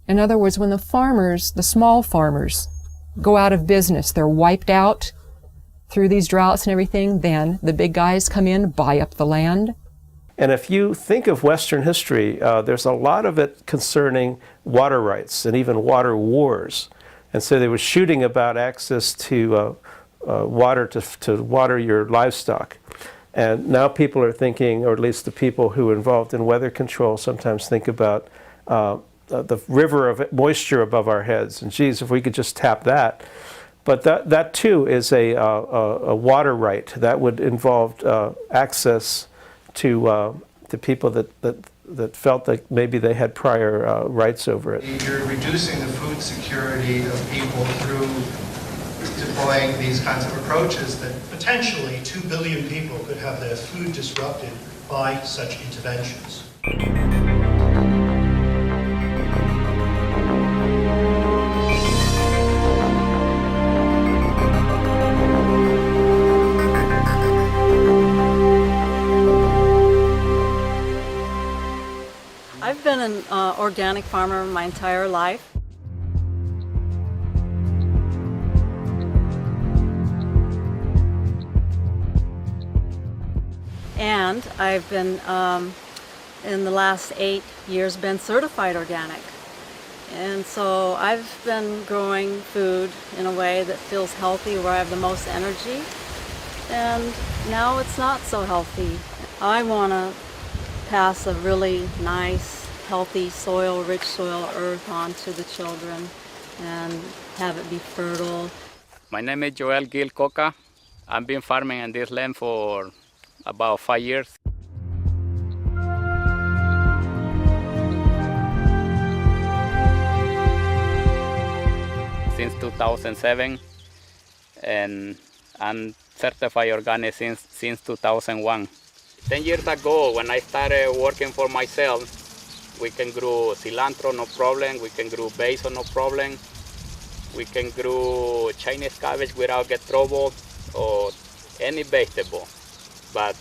In other words, when the farmers, the small farmers, go out of business, they're wiped out through these droughts and everything, then the big guys come in, buy up the land. And if you think of Western history, there's a lot of it concerning water rights and even water wars. And so they were shooting about access to water to water your livestock. And now people are thinking, or at least the people who are involved in weather control sometimes think about the river of moisture above our heads. And geez, if we could just tap that. But that too is a water right that would involve access to people that felt that maybe they had prior rights over it. You're reducing the food security of people through deploying these kinds of approaches that Potentially 2 billion people could have their food disrupted by such interventions. I've been an organic farmer my entire life. And I've been, in the last 8 years, been certified organic. And so I've been growing food in a way that feels healthy, where I have the most energy. And now it's not so healthy. I want to pass a really nice, healthy soil, rich soil, earth on to the children and have it be fertile. My name is Joel Gil Coca. I've been farming in this land for about 5 years. Since 2007, and I'm certified organic since 2001. 10 years ago, when I started working for myself, we can grow cilantro, no problem. We can grow basil, no problem. We can grow Chinese cabbage without get trouble, or any vegetable. But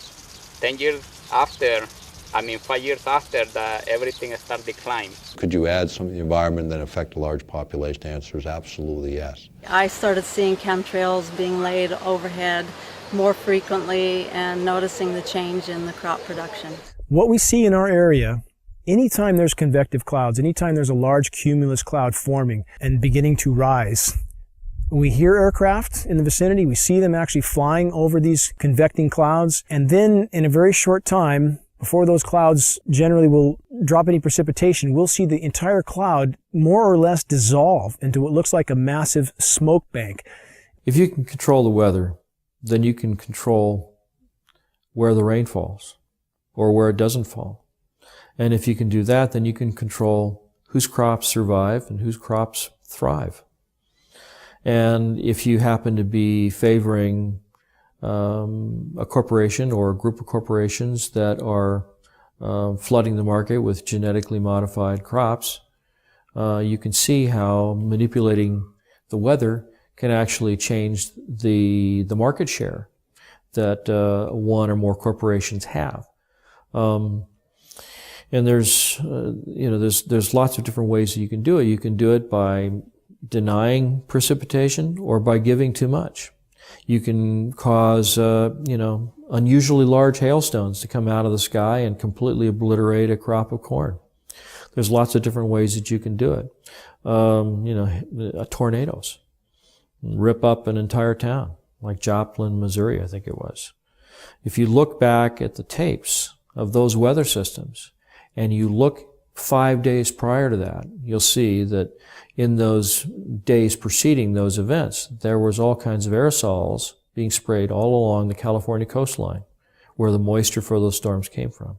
10 years after, 5 years after, that everything started decline. Could you add some of the environment that affect a large population? The answer is absolutely yes. I started seeing chemtrails being laid overhead more frequently and noticing the change in the crop production. What we see in our area, anytime there's convective clouds, anytime there's a large cumulus cloud forming and beginning to rise, we hear aircraft in the vicinity, we see them actually flying over these convecting clouds, and then in a very short time, before those clouds generally will drop any precipitation, we'll see the entire cloud more or less dissolve into what looks like a massive smoke bank. If you can control the weather, then you can control where the rain falls or where it doesn't fall. And if you can do that, then you can control whose crops survive and whose crops thrive. And if you happen to be favoring a corporation or a group of corporations that are flooding the market with genetically modified crops, you can see how manipulating the weather can actually change the market share that one or more corporations have. And there's lots of different ways that you can do it. You can do it by denying precipitation or by giving too much. You can cause, unusually large hailstones to come out of the sky and completely obliterate a crop of corn. There's lots of different ways that you can do it. Tornadoes rip up an entire town, like Joplin, Missouri, I think it was. If you look back at the tapes of those weather systems and you look 5 days prior to that, you'll see that in those days preceding those events, there was all kinds of aerosols being sprayed all along the California coastline, where the moisture for those storms came from,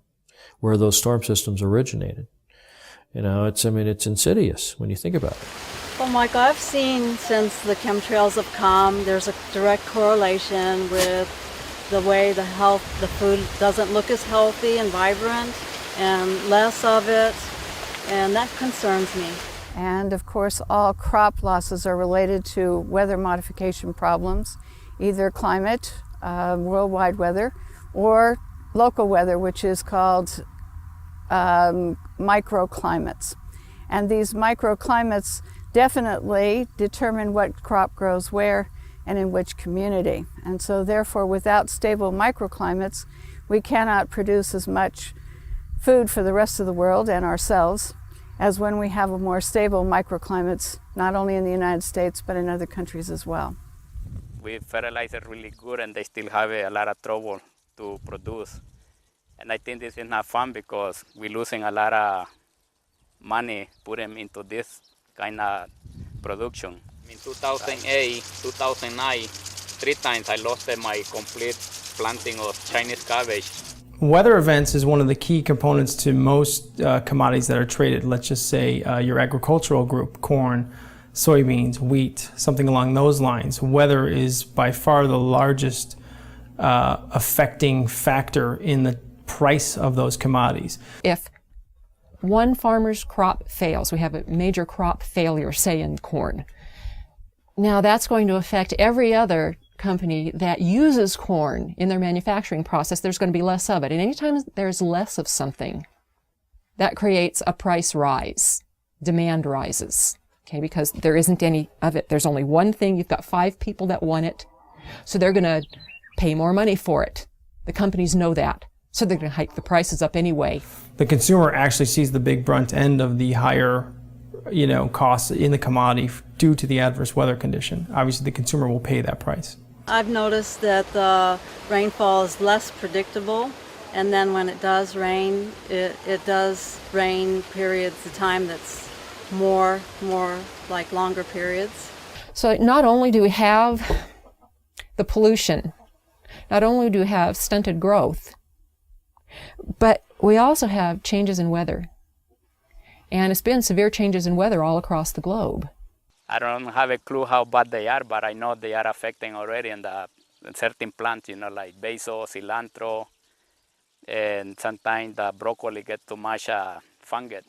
where those storm systems originated. It's insidious when you think about it. Well, Mike, I've seen since the chemtrails have come, there's a direct correlation with the way the food doesn't look as healthy and vibrant, and less of it, and that concerns me. And of course, all crop losses are related to weather modification problems, either climate, worldwide weather, or local weather, which is called microclimates. And these microclimates definitely determine what crop grows where and in which community. And so therefore, without stable microclimates, we cannot produce as much food for the rest of the world and ourselves as when we have a more stable microclimates, not only in the United States, but in other countries as well. We fertilize it really good, and they still have a lot of trouble to produce. And I think this is not fun because we're losing a lot of money put them into this kind of production. In 2008, 2009, 3 times I lost my complete planting of Chinese cabbage. Weather events is one of the key components to most commodities that are traded. Let's just say your agricultural group, corn, soybeans, wheat, something along those lines. Weather is by far the largest affecting factor in the price of those commodities. If one farmer's crop fails, we have a major crop failure, say in corn, now that's going to affect every other company that uses corn in their manufacturing process. There's going to be less of it. And anytime there's less of something, that creates a price rise. Demand rises, okay, because there isn't any of it. There's only one thing. You've got 5 people that want it, so they're going to pay more money for it. The companies know that, so they're going to hike the prices up anyway. The consumer actually sees the big brunt end of the higher costs in the commodity due to the adverse weather condition. Obviously, the consumer will pay that price. I've noticed that the rainfall is less predictable, and then when it does rain, it does rain periods of time that's more like longer periods. So not only do we have the pollution, not only do we have stunted growth, but we also have changes in weather. And it's been severe changes in weather all across the globe. I don't have a clue how bad they are, but I know they are affecting already in certain plants, like basil, cilantro, and sometimes the broccoli gets too much fungus.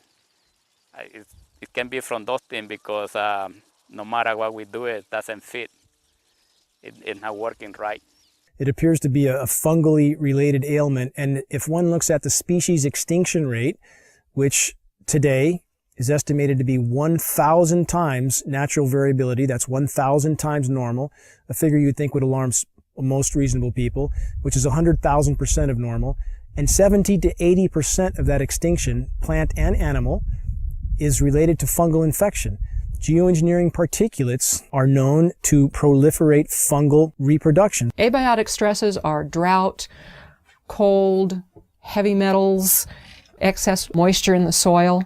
It can be from those things because no matter what we do, it doesn't fit. It's not working right. It appears to be a fungally related ailment, and if one looks at the species extinction rate, which today is estimated to be 1,000 times natural variability, that's 1,000 times normal, a figure you'd think would alarm most reasonable people, which is 100,000% of normal, and 70 to 80% of that extinction, plant and animal, is related to fungal infection. Geoengineering particulates are known to proliferate fungal reproduction. Abiotic stresses are drought, cold, heavy metals, excess moisture in the soil.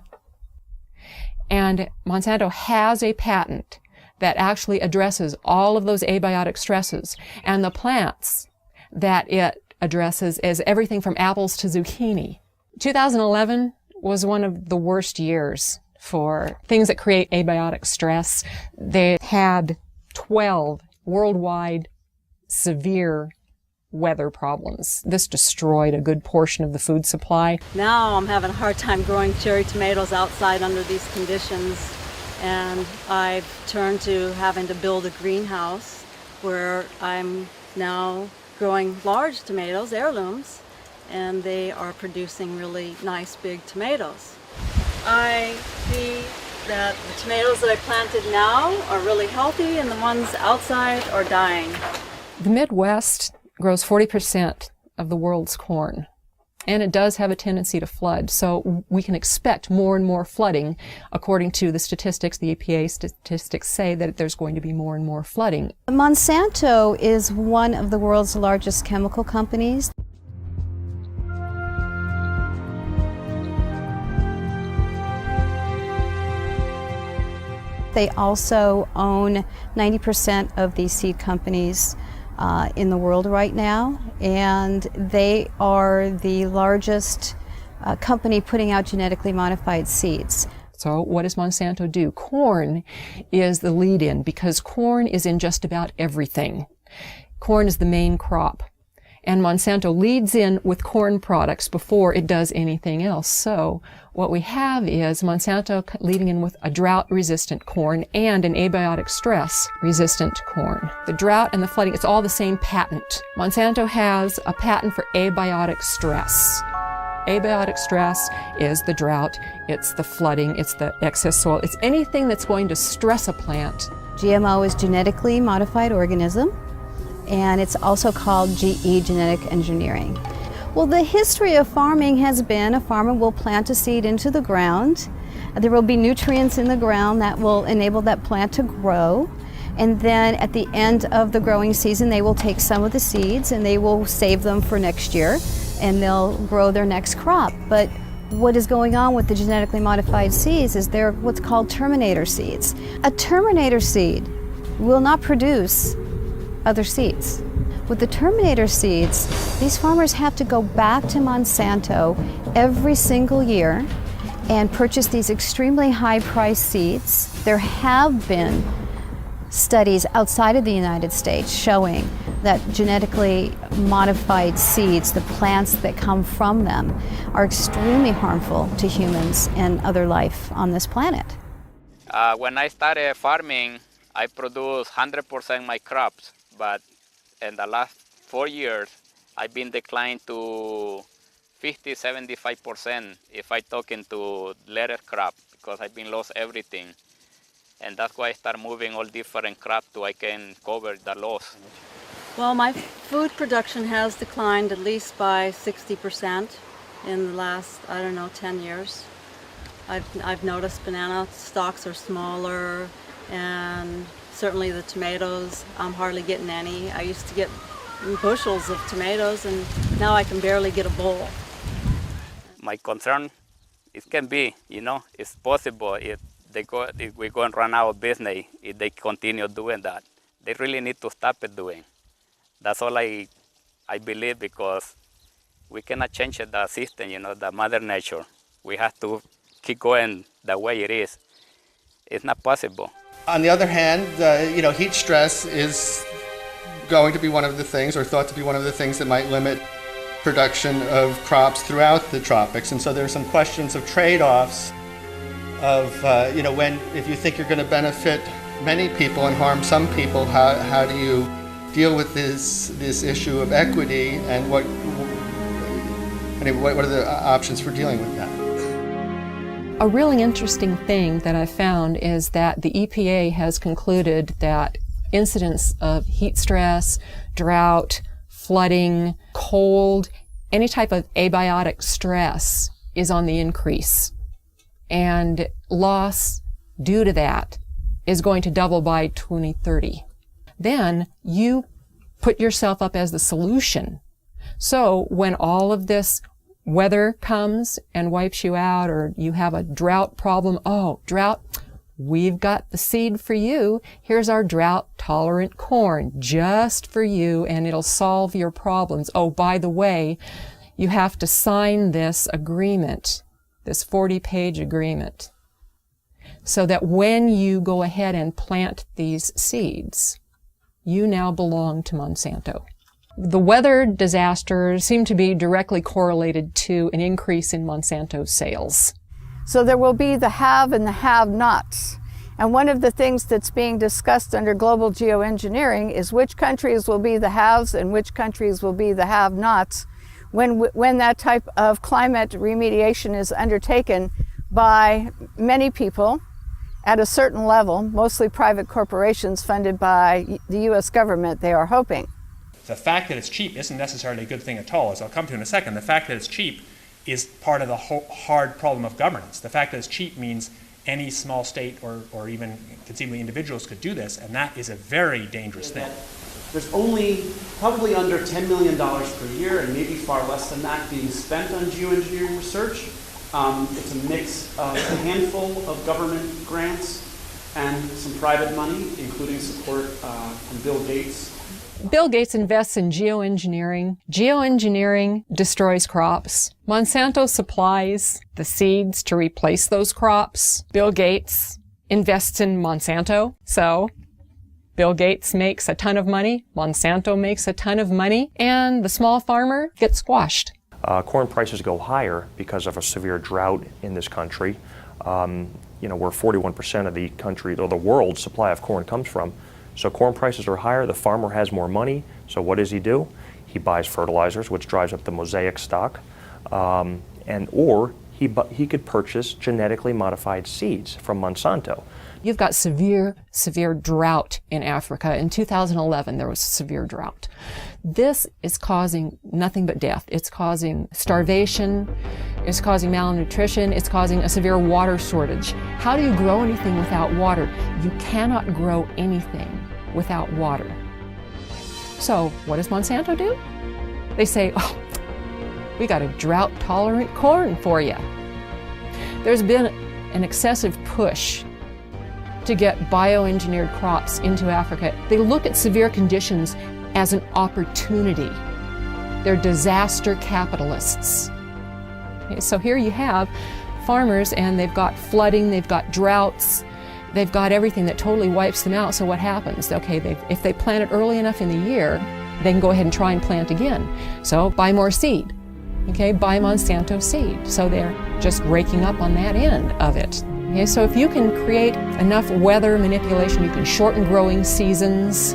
And Monsanto has a patent that actually addresses all of those abiotic stresses. And the plants that it addresses is everything from apples to zucchini. 2011 was one of the worst years for things that create abiotic stress. They had 12 worldwide severe weather problems. This destroyed a good portion of the food supply. Now I'm having a hard time growing cherry tomatoes outside under these conditions, and I've turned to having to build a greenhouse where I'm now growing large tomatoes, heirlooms, and they are producing really nice big tomatoes. I see that the tomatoes that I planted now are really healthy and the ones outside are dying. The Midwest grows 40% of the world's corn, and it does have a tendency to flood. So we can expect more and more flooding. According to the statistics, the EPA statistics say that there's going to be more and more flooding. Monsanto is one of the world's largest chemical companies. They also own 90% of the seed companies in the world right now, and they are the largest company putting out genetically modified seeds. So what does Monsanto do? Corn is the lead-in because corn is in just about everything. Corn is the main crop. And Monsanto leads in with corn products before it does anything else. So what we have is Monsanto leading in with a drought-resistant corn and an abiotic stress-resistant corn. The drought and the flooding, it's all the same patent. Monsanto has a patent for abiotic stress. Abiotic stress is the drought, it's the flooding, it's the excess soil, it's anything that's going to stress a plant. GMO is genetically modified organism, and it's also called GE, genetic engineering. Well, the history of farming has been a farmer will plant a seed into the ground. There will be nutrients in the ground that will enable that plant to grow. And then at the end of the growing season, they will take some of the seeds and they will save them for next year, and they'll grow their next crop. But what is going on with the genetically modified seeds is they're what's called terminator seeds. A terminator seed will not produce other seeds. With the terminator seeds, these farmers have to go back to Monsanto every single year and purchase these extremely high-priced seeds. There have been studies outside of the United States showing that genetically modified seeds, the plants that come from them, are extremely harmful to humans and other life on this planet. When I started farming, I produced 100% my crops, but in the last 4 years, I've been declined to 50-75% if I talk into lettuce crop, because I've been lost everything. And that's why I start moving all different crops so I can cover the loss. Well, my food production has declined at least by 60% in the last, 10 years. I've noticed banana stalks are smaller, and certainly the tomatoes, I'm hardly getting any. I used to get bushels of tomatoes, and now I can barely get a bowl. My concern, it can be, it's possible if we're going to run out of business if they continue doing that. They really need to stop it doing. That's all I believe, because we cannot change the system, the mother nature. We have to keep going the way it is. It's not possible. On the other hand, heat stress is going to be one of the things, or thought to be one of the things, that might limit production of crops throughout the tropics. And so there are some questions of trade-offs of, if you think you're going to benefit many people and harm some people, how do you deal with this issue of equity, and what are the options for dealing with that? A really interesting thing that I found is that the EPA has concluded that incidents of heat stress, drought, flooding, cold, any type of abiotic stress is on the increase. And loss due to that is going to double by 2030. Then you put yourself up as the solution. So when all of this weather comes and wipes you out, or you have a drought problem, drought, we've got the seed for you. Here's our drought-tolerant corn just for you, and it'll solve your problems. Oh, by the way, you have to sign this agreement, this 40-page agreement, so that when you go ahead and plant these seeds, you now belong to Monsanto. The weather disasters seem to be directly correlated to an increase in Monsanto's sales. So there will be the have and the have-nots. And one of the things that's being discussed under global geoengineering is which countries will be the haves and which countries will be the have-nots when that type of climate remediation is undertaken by many people at a certain level, mostly private corporations funded by the U.S. government, they are hoping. The fact that it's cheap isn't necessarily a good thing at all, as I'll come to in a second. The fact that it's cheap is part of the hard problem of governance. The fact that it's cheap means any small state or even conceivably individuals could do this, and that is a very dangerous thing. There's only probably under $10 million per year, and maybe far less than that, being spent on geoengineering research. It's a mix of a handful of government grants and some private money, including support from Bill Gates Bill Gates invests in geoengineering. Geoengineering destroys crops. Monsanto supplies the seeds to replace those crops. Bill Gates invests in Monsanto. So Bill Gates makes a ton of money. Monsanto makes a ton of money. And the small farmer gets squashed. Corn prices go higher because of a severe drought in this country. Where 41% of the country, or the world's supply of corn comes from. So corn prices are higher, the farmer has more money, so what does he do? He buys fertilizers, which drives up the mosaic stock, or he could purchase genetically modified seeds from Monsanto. You've got severe drought in Africa. In 2011, there was a severe drought. This is causing nothing but death. It's causing starvation, it's causing malnutrition, it's causing a severe water shortage. How do you grow anything without water? You cannot grow anything without water. So what does Monsanto do? They say, oh, we got a drought-tolerant corn for you. There's been an excessive push to get bioengineered crops into Africa. They look at severe conditions as an opportunity. They're disaster capitalists. Okay, so here you have farmers, and they've got flooding, they've got droughts, they've got everything that totally wipes them out. So what happens? Okay, if they plant it early enough in the year, they can go ahead and try and plant again. So buy more seed. Okay, buy Monsanto seed. So they're just raking up on that end of it. Okay, so if you can create enough weather manipulation, you can shorten growing seasons,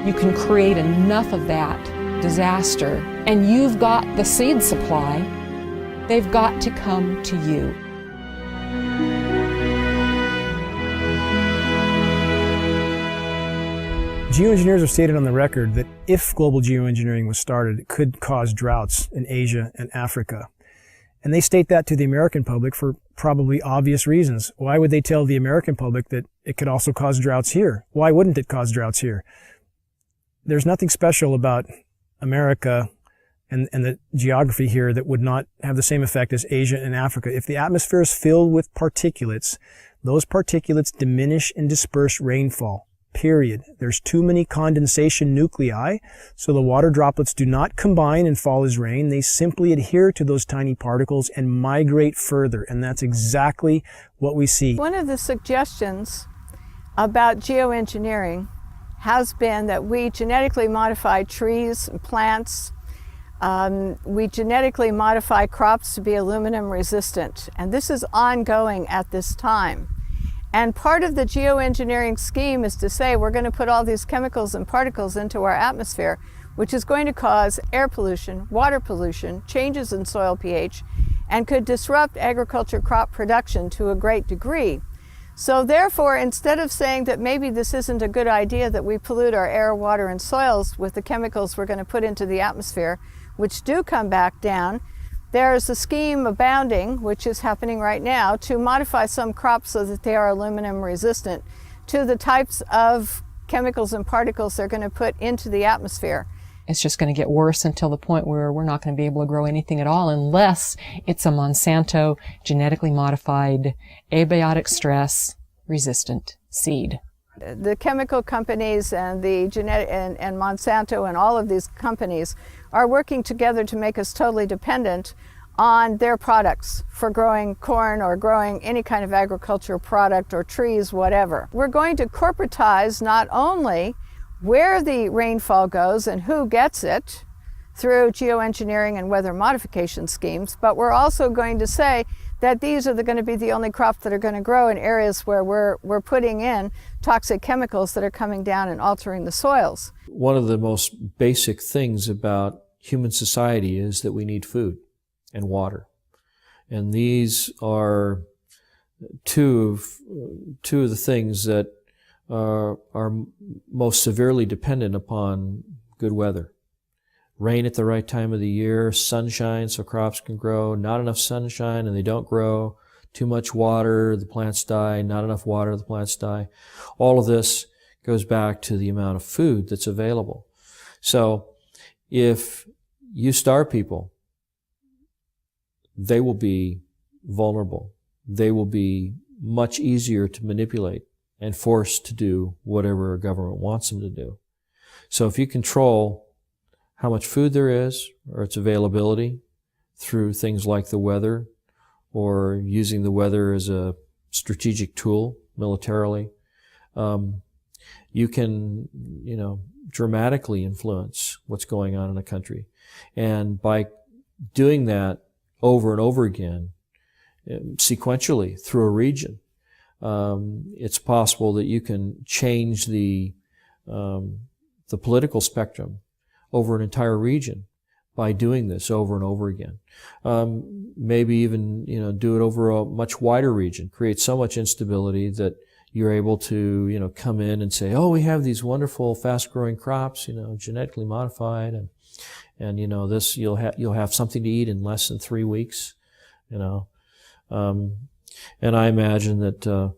you can create enough of that disaster, and you've got the seed supply, they've got to come to you. Geoengineers have stated on the record that if global geoengineering was started, it could cause droughts in Asia and Africa. And they state that to the American public for probably obvious reasons. Why would they tell the American public that it could also cause droughts here? Why wouldn't it cause droughts here? There's nothing special about America and the geography here that would not have the same effect as Asia and Africa. If the atmosphere is filled with particulates, those particulates diminish and disperse rainfall. Period. There's too many condensation nuclei, so the water droplets do not combine and fall as rain. They simply adhere to those tiny particles and migrate further, and that's exactly what we see. One of the suggestions about geoengineering has been that we genetically modify trees and plants. We genetically modify crops to be aluminum resistant, and this is ongoing at this time. And part of the geoengineering scheme is to say we're going to put all these chemicals and particles into our atmosphere, which is going to cause air pollution, water pollution, changes in soil pH, and could disrupt agriculture crop production to a great degree. So therefore, instead of saying that maybe this isn't a good idea that we pollute our air, water, and soils with the chemicals we're going to put into the atmosphere, which do come back down, there's a scheme abounding, which is happening right now, to modify some crops so that they are aluminum resistant to the types of chemicals and particles they're going to put into the atmosphere. It's just going to get worse until the point where we're not going to be able to grow anything at all unless it's a Monsanto genetically modified, abiotic stress resistant seed. The chemical companies and the and Monsanto and all of these companies are working together to make us totally dependent on their products for growing corn or growing any kind of agricultural product or trees, whatever. We're going to corporatize not only where the rainfall goes and who gets it through geoengineering and weather modification schemes, but we're also going to say that these are going to be the only crops that are going to grow in areas where we're putting in toxic chemicals that are coming down and altering the soils. One of the most basic things about human society is that we need food and water. And these are two of the things that are most severely dependent upon good weather. Rain at the right time of the year, sunshine so crops can grow, not enough sunshine and they don't grow, too much water, the plants die, not enough water, the plants die. All of this goes back to the amount of food that's available. So if you starve people, they will be vulnerable. They will be much easier to manipulate and forced to do whatever a government wants them to do. So if you control how much food there is or its availability through things like the weather or using the weather as a strategic tool militarily, you can, dramatically influence what's going on in a country. And by doing that over and over again, sequentially through a region, it's possible that you can change the political spectrum over an entire region by doing this over and over again. Maybe even, do it over a much wider region, create so much instability that you're able to, come in and say, oh, we have these wonderful fast-growing crops, genetically modified, and this, you'll have something to eat in less than 3 weeks, and I imagine that,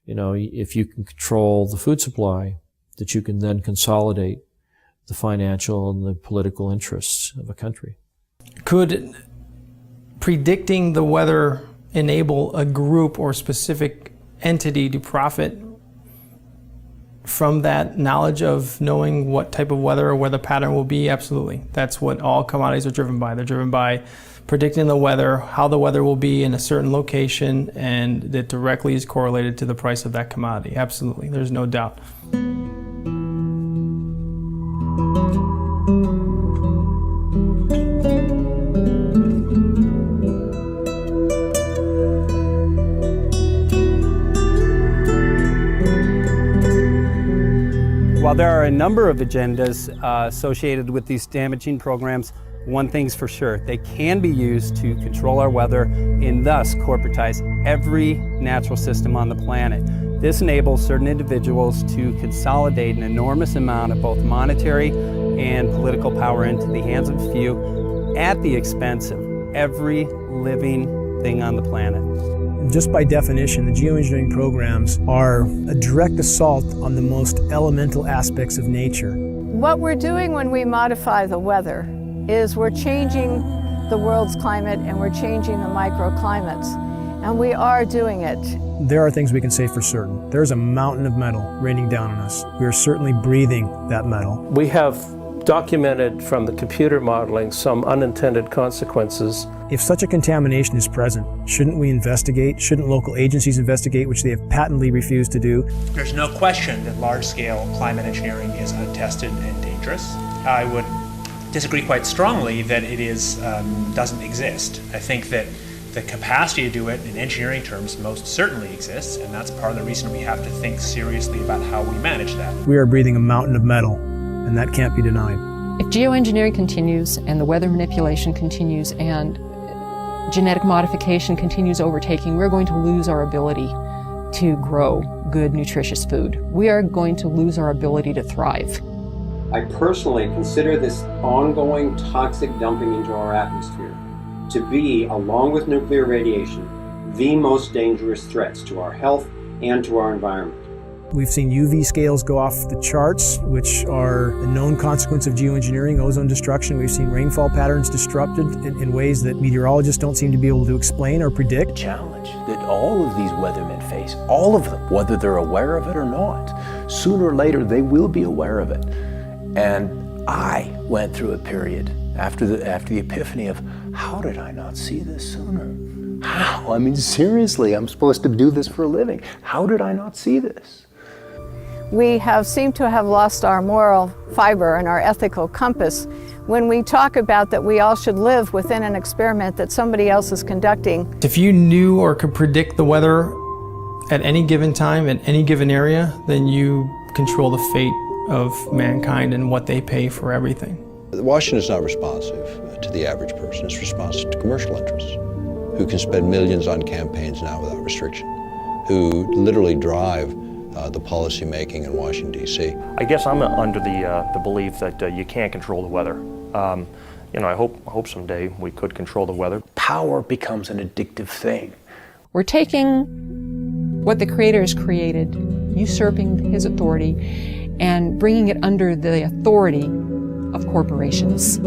if you can control the food supply, that you can then consolidate the financial and the political interests of a country. Could predicting the weather enable a group or specific entity to profit from that knowledge of knowing what type of weather or weather pattern will be? Absolutely. That's what all commodities are driven by. They're driven by predicting the weather, how the weather will be in a certain location, and that directly is correlated to the price of that commodity. Absolutely. There's no doubt. While there are a number of agendas associated with these damaging programs, one thing's for sure, they can be used to control our weather and thus corporatize every natural system on the planet. This enables certain individuals to consolidate an enormous amount of both monetary and political power into the hands of a few at the expense of every living thing on the planet. Just by definition, the geoengineering programs are a direct assault on the most elemental aspects of nature. What we're doing when we modify the weather is we're changing the world's climate and we're changing the microclimates, and we are doing it. There are things we can say for certain. There's a mountain of metal raining down on us. We are certainly breathing that metal. We have documented from the computer modeling some unintended consequences. If such a contamination is present, shouldn't we investigate? Shouldn't local agencies investigate, which they have patently refused to do? There's no question that large-scale climate engineering is untested and dangerous. I would disagree quite strongly that it doesn't exist. I think that the capacity to do it in engineering terms most certainly exists, and that's part of the reason we have to think seriously about how we manage that. We are breathing a mountain of metal, and that can't be denied. If geoengineering continues and the weather manipulation continues and genetic modification continues overtaking, we're going to lose our ability to grow good, nutritious food. We are going to lose our ability to thrive. I personally consider this ongoing toxic dumping into our atmosphere to be, along with nuclear radiation, the most dangerous threats to our health and to our environment. We've seen UV scales go off the charts, which are a known consequence of geoengineering, ozone destruction. We've seen rainfall patterns disrupted in ways that meteorologists don't seem to be able to explain or predict. The challenge that all of these weathermen face, all of them, whether they're aware of it or not, sooner or later they will be aware of it. And I went through a period after the epiphany of, how did I not see this sooner? How? I mean, seriously, I'm supposed to do this for a living. How did I not see this? We seem to have lost our moral fiber and our ethical compass when we talk about that we all should live within an experiment that somebody else is conducting. If you knew or could predict the weather at any given time, in any given area, then you control the fate of mankind and what they pay for everything. Washington is not responsive to the average person. It's responsive to commercial interests who can spend millions on campaigns now without restriction, who literally drive the policy making in Washington, D.C. I guess I'm under the belief that you can't control the weather. I hope someday we could control the weather. Power becomes an addictive thing. We're taking what the Creator has created, usurping His authority, and bringing it under the authority of corporations.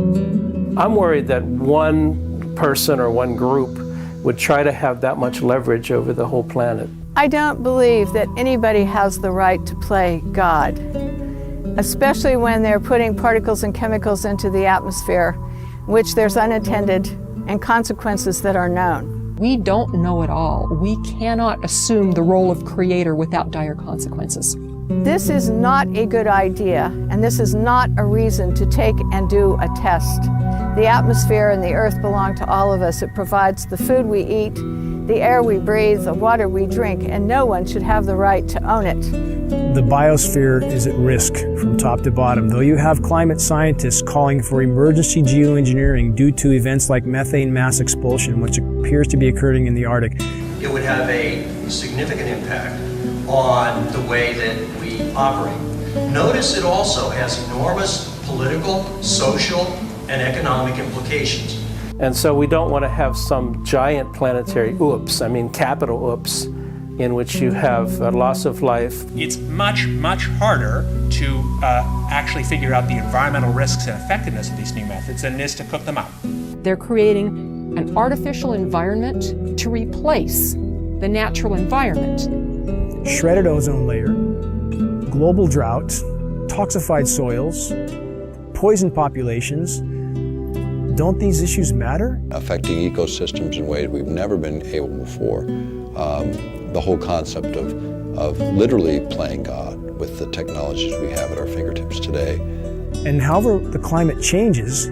I'm worried that one person or one group would try to have that much leverage over the whole planet. I don't believe that anybody has the right to play God. especially when they're putting particles and chemicals into the atmosphere, which there's unintended and consequences that are known. We don't know it all. We cannot assume the role of creator without dire consequences. This is not a good idea, and this is not a reason to take and do a test. The atmosphere and the earth belong to all of us. It provides the food we eat, the air we breathe, the water we drink, and no one should have the right to own it. The biosphere is at risk from top to bottom. Though you have climate scientists calling for emergency geoengineering due to events like methane mass expulsion, which appears to be occurring in the Arctic. It would have a significant impact on the way that we operate. Notice it also has enormous political, social, and economic implications. And so we don't want to have some giant planetary oops, I mean capital oops, in which you have a loss of life. It's much, much harder to actually figure out the environmental risks and effectiveness of these new methods than it is to cook them up. They're creating an artificial environment to replace the natural environment. Shredded ozone layer, global drought, toxified soils, poison populations. Don't these issues matter? Affecting ecosystems in ways we've never been able before. The whole concept of literally playing God with the technologies we have at our fingertips today. And however the climate changes,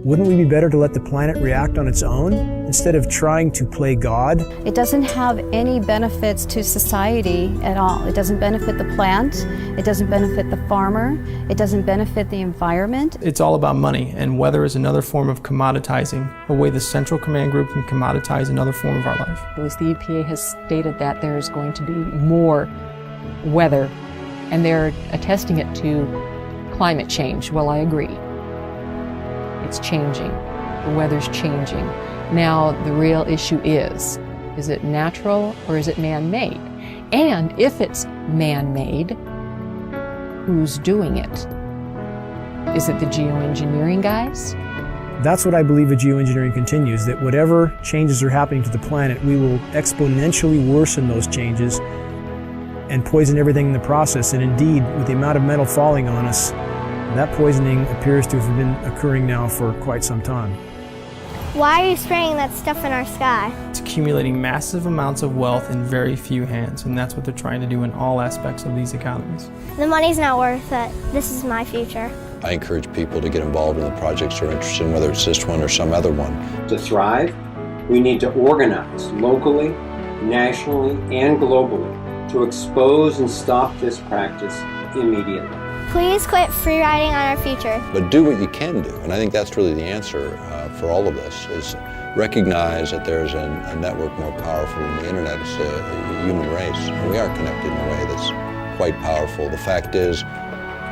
wouldn't we be better to let the planet react on its own instead of trying to play God? It doesn't have any benefits to society at all. It doesn't benefit the plant, it doesn't benefit the farmer, it doesn't benefit the environment. It's all about money, and weather is another form of commoditizing, a way the Central Command Group can commoditize another form of our life. At least the EPA has stated that there is going to be more weather, and they're attesting it to climate change. Well, I agree. It's changing. The weather's changing. Now, the real issue is it natural or is it man-made? And if it's man-made, who's doing it? Is it the geoengineering guys? That's what I believe as geoengineering continues, that whatever changes are happening to the planet, we will exponentially worsen those changes and poison everything in the process. And indeed, with the amount of metal falling on us, that poisoning appears to have been occurring now for quite some time. Why are you spraying that stuff in our sky? It's accumulating massive amounts of wealth in very few hands, and that's what they're trying to do in all aspects of these economies. The money's not worth it. This is my future. I encourage people to get involved in the projects they're interested in, whether it's this one or some other one. To thrive, we need to organize locally, nationally, and globally to expose and stop this practice immediately. Please quit free riding on our future. But do what you can do, and I think that's really the answer for all of this, is recognize that there's a network more powerful than the internet. It's a human race, and we are connected in a way that's quite powerful. The fact is,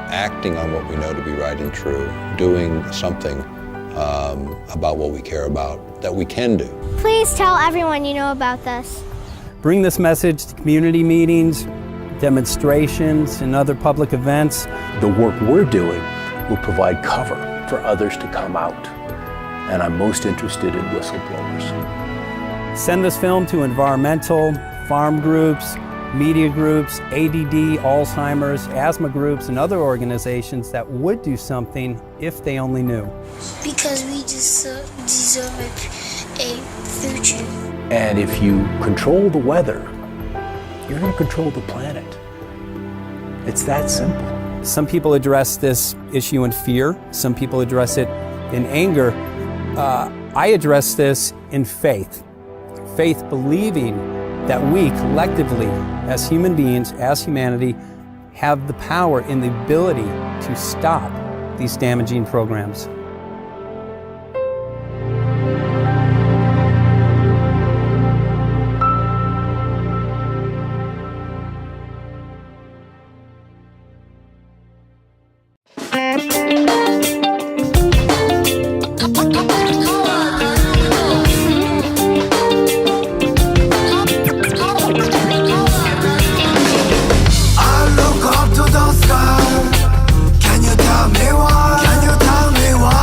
acting on what we know to be right and true, doing something about what we care about, that we can do. Please tell everyone you know about this. Bring this message to community meetings, demonstrations, and other public events. The work we're doing will provide cover for others to come out. And I'm most interested in whistleblowers. Send this film to environmental, farm groups, media groups, ADD, Alzheimer's, asthma groups, and other organizations that would do something if they only knew. Because we deserve a future. And if you control the weather, you're going to control the planet. It's that simple. Some people address this issue in fear. Some people address it in anger. I address this in faith. Faith believing that we collectively, as human beings, as humanity, have the power and the ability to stop these damaging programs. Can you tell me why?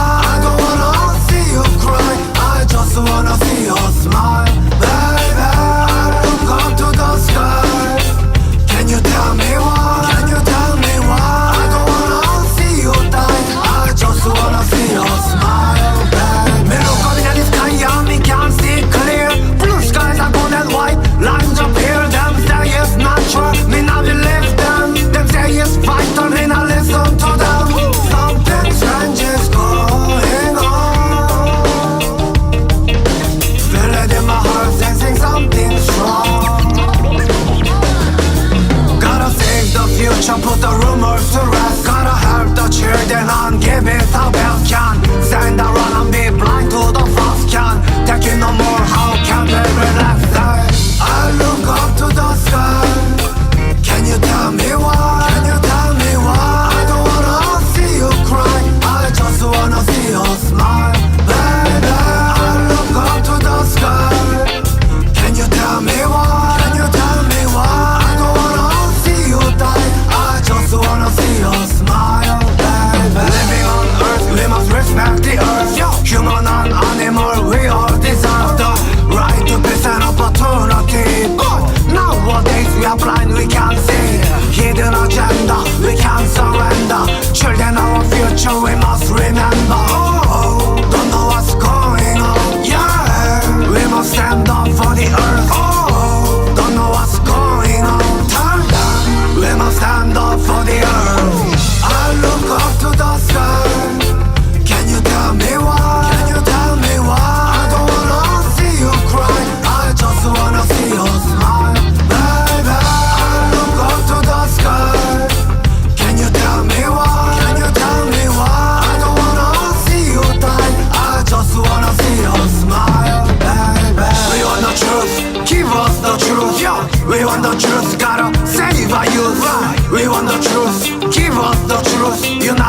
us the truth, give us the truth. You know